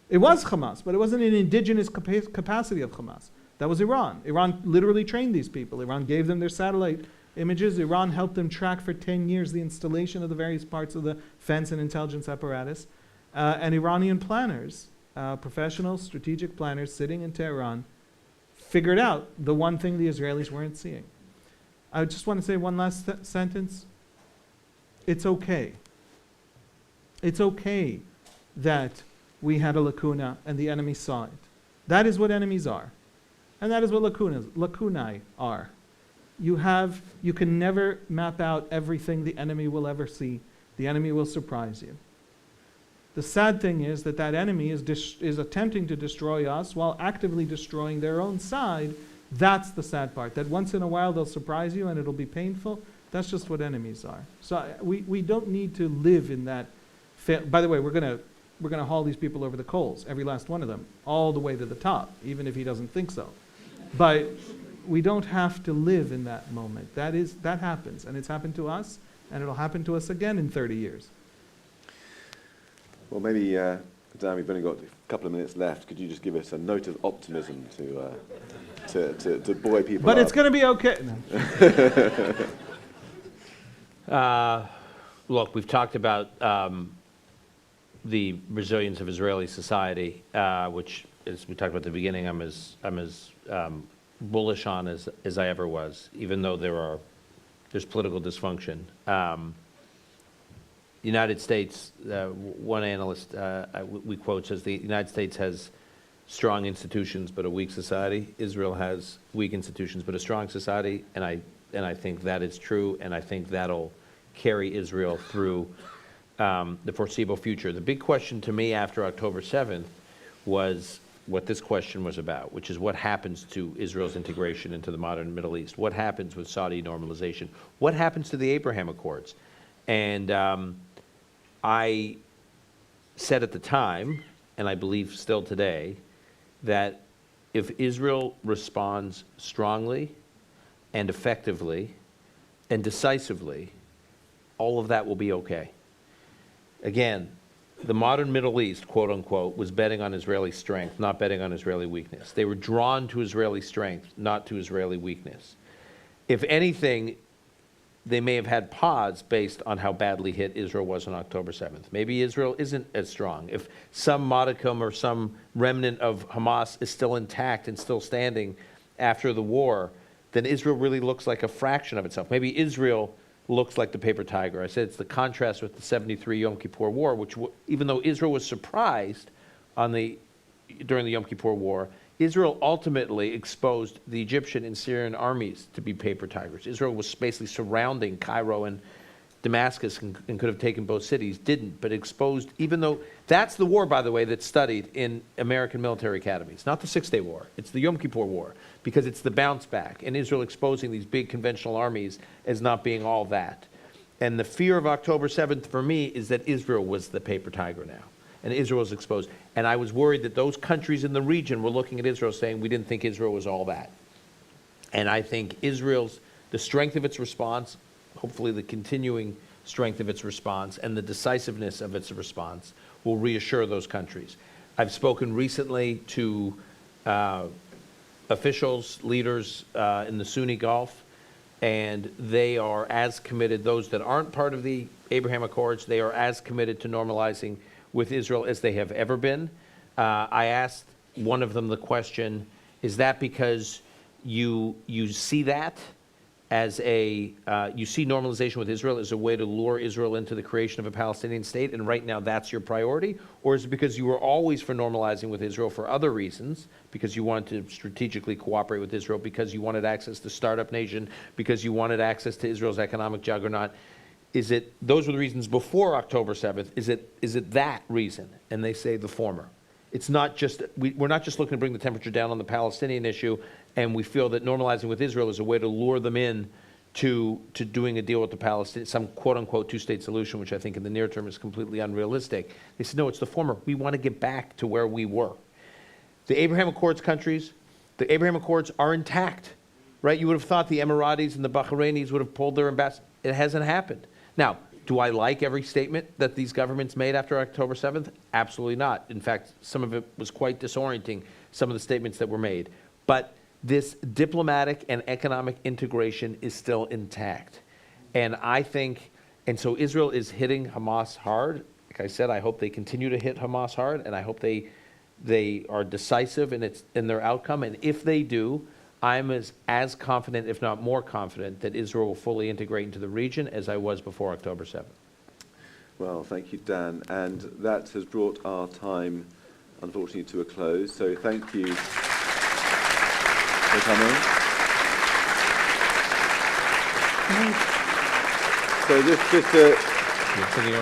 It was Hamas, but it wasn't an indigenous capacity of Hamas. That was Iran. Iran literally trained these people. Iran gave them their satellite images. Iran helped them track for 10 years the installation of the various parts of the fence and intelligence apparatus. And Iranian planners, professional strategic planners sitting in Tehran, figured out the one thing the Israelis weren't seeing. I just want to say one last sentence. It's okay. It's okay that we had a lacuna and the enemy saw it. That is what enemies are. And that is what lacunae are. You can never map out everything the enemy will ever see. The enemy will surprise you. The sad thing is that enemy is attempting to destroy us while actively destroying their own side. That's the sad part, that once in a while they'll surprise you and it'll be painful. That's just what enemies are. So we don't need to live in that. By the way, we're going to haul these people over the coals, every last one of them, all the way to the top, even if he doesn't think so. But we don't have to live in that moment. That happens, and it's happened to us, and it'll happen to us again in 30 years. Well, maybe, Dan, we've only got a couple of minutes left. Could you just give us a note of optimism to buoy people But up? it's going to be okay. No. Look, we've talked about the resilience of Israeli society, which, as we talked about at the beginning, I'm as bullish on as I ever was, even though there's political dysfunction. The United States, one analyst we quote says the United States has strong institutions but a weak society. Israel has weak institutions but a strong society, and I think that is true, and I think that'll carry Israel through the foreseeable future. The big question to me after October 7th was what this question was about, which is what happens to Israel's integration into the modern Middle East? What happens with Saudi normalization? What happens to the Abraham Accords? And I said at the time, and I believe still today, that if Israel responds strongly and effectively and decisively, all of that will be okay. Again, the modern Middle East, quote unquote, was betting on Israeli strength, not betting on Israeli weakness. They were drawn to Israeli strength, not to Israeli weakness. If anything, they may have had pause based on how badly hit Israel was on October 7th. Maybe Israel isn't as strong. If some modicum or some remnant of Hamas is still intact and still standing after the war, then Israel really looks like a fraction of itself. Maybe Israel looks like the paper tiger. I said it's the contrast with the 73 Yom Kippur War, which even though Israel was surprised during the Yom Kippur War, Israel ultimately exposed the Egyptian and Syrian armies to be paper tigers. Israel was basically surrounding Cairo and Damascus and could have taken both cities, didn't, but exposed, even though that's the war, by the way, that's studied in American military academies, not the Six-Day War. It's the Yom Kippur War, because it's the bounce back, and Israel exposing these big conventional armies as not being all that. And the fear of October 7th for me is that Israel was the paper tiger now, and Israel was exposed. And I was worried that those countries in the region were looking at Israel saying, we didn't think Israel was all that. And I think the strength of its response, hopefully the continuing strength of its response and the decisiveness of its response will reassure those countries. I've spoken recently to officials, leaders in the Sunni Gulf, and they are as committed, those that aren't part of the Abraham Accords, they are as committed to normalizing with Israel as they have ever been. I asked one of them the question, is that because you see that as you see normalization with Israel as a way to lure Israel into the creation of a Palestinian state, and right now that's your priority? Or is it because you were always for normalizing with Israel for other reasons, because you wanted to strategically cooperate with Israel, because you wanted access to Startup Nation, because you wanted access to Israel's economic juggernaut? Those were the reasons before October 7th. Is it that reason? And they say the former. It's not just, we're not just looking to bring the temperature down on the Palestinian issue, and we feel that normalizing with Israel is a way to lure them in to doing a deal with the Palestinians, some quote-unquote two-state solution, which I think in the near term is completely unrealistic. They said, no, it's the former. We want to get back to where we were. The Abraham Accords countries, the Abraham Accords are intact, right? You would have thought the Emiratis and the Bahrainis would have pulled their ambassadors. It hasn't happened. Now, do I like every statement that these governments made after October 7th? Absolutely not. In fact, some of it was quite disorienting, some of the statements that were made. But this diplomatic and economic integration is still intact. And I think, and so Israel is hitting Hamas hard. Like I said, I hope they continue to hit Hamas hard, and I hope they are decisive in their outcome. And if they do, I'm as confident, if not more confident, that Israel will fully integrate into the region as I was before October 7th. Well, thank you, Dan. And that has brought our time, unfortunately, to a close. So thank you for coming. So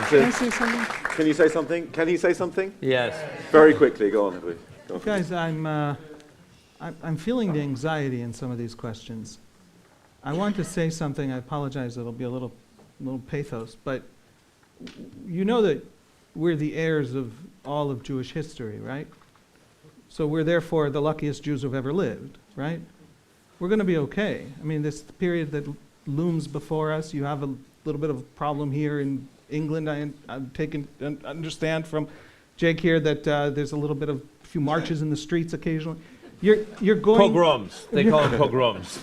Can I say something? Can you say something? Can he say something? Yes. Very quickly, go on, please. Go on. Guys, I'm feeling the anxiety in some of these questions. I want to say something. I apologize. It'll be a little pathos, but you know that we're the heirs of all of Jewish history, right? So we're therefore the luckiest Jews who've ever lived, right? We're going to be okay. I mean, this period that looms before us, you have a little bit of a problem here in England. I understand from Jake here that there's a little bit of a few marches in the streets occasionally. You're going pogroms. They call them pogroms.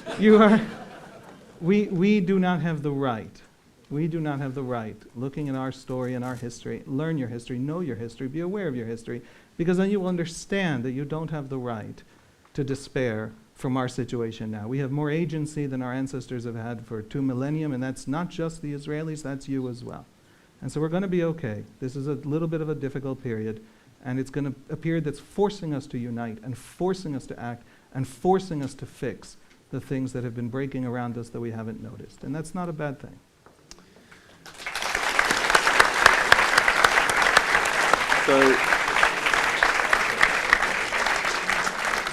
We do not have the right. We do not have the right, looking at our story and our history, learn your history, know your history, be aware of your history, because then you will understand that you don't have the right to despair from our situation now. We have more agency than our ancestors have had for 2 millennia, and that's not just the Israelis, that's you as well. And so we're going to be okay. This is a little bit of a difficult period, and it's going to a period that's forcing us to unite and forcing us to act and forcing us to fix the things that have been breaking around us that we haven't noticed. And that's not a bad thing.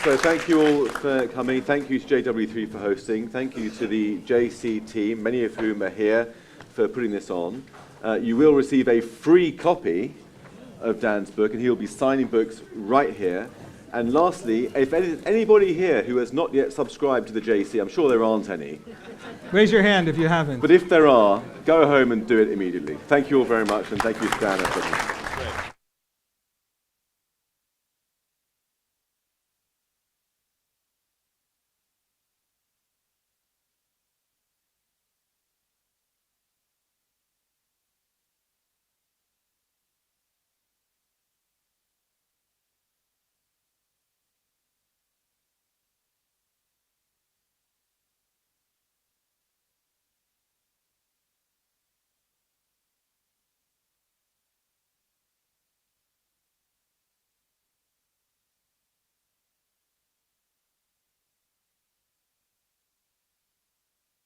So thank you all for coming. Thank you to JW3 for hosting. Thank you to the JC team, many of whom are here, for putting this on. You will receive a free copy of Dan's book, and he'll be signing books right here. And lastly, if anybody here who has not yet subscribed to the JC, I'm sure there aren't any. Raise your hand if you haven't. But if there are, go home and do it immediately. Thank you all very much, and thank you, Stan.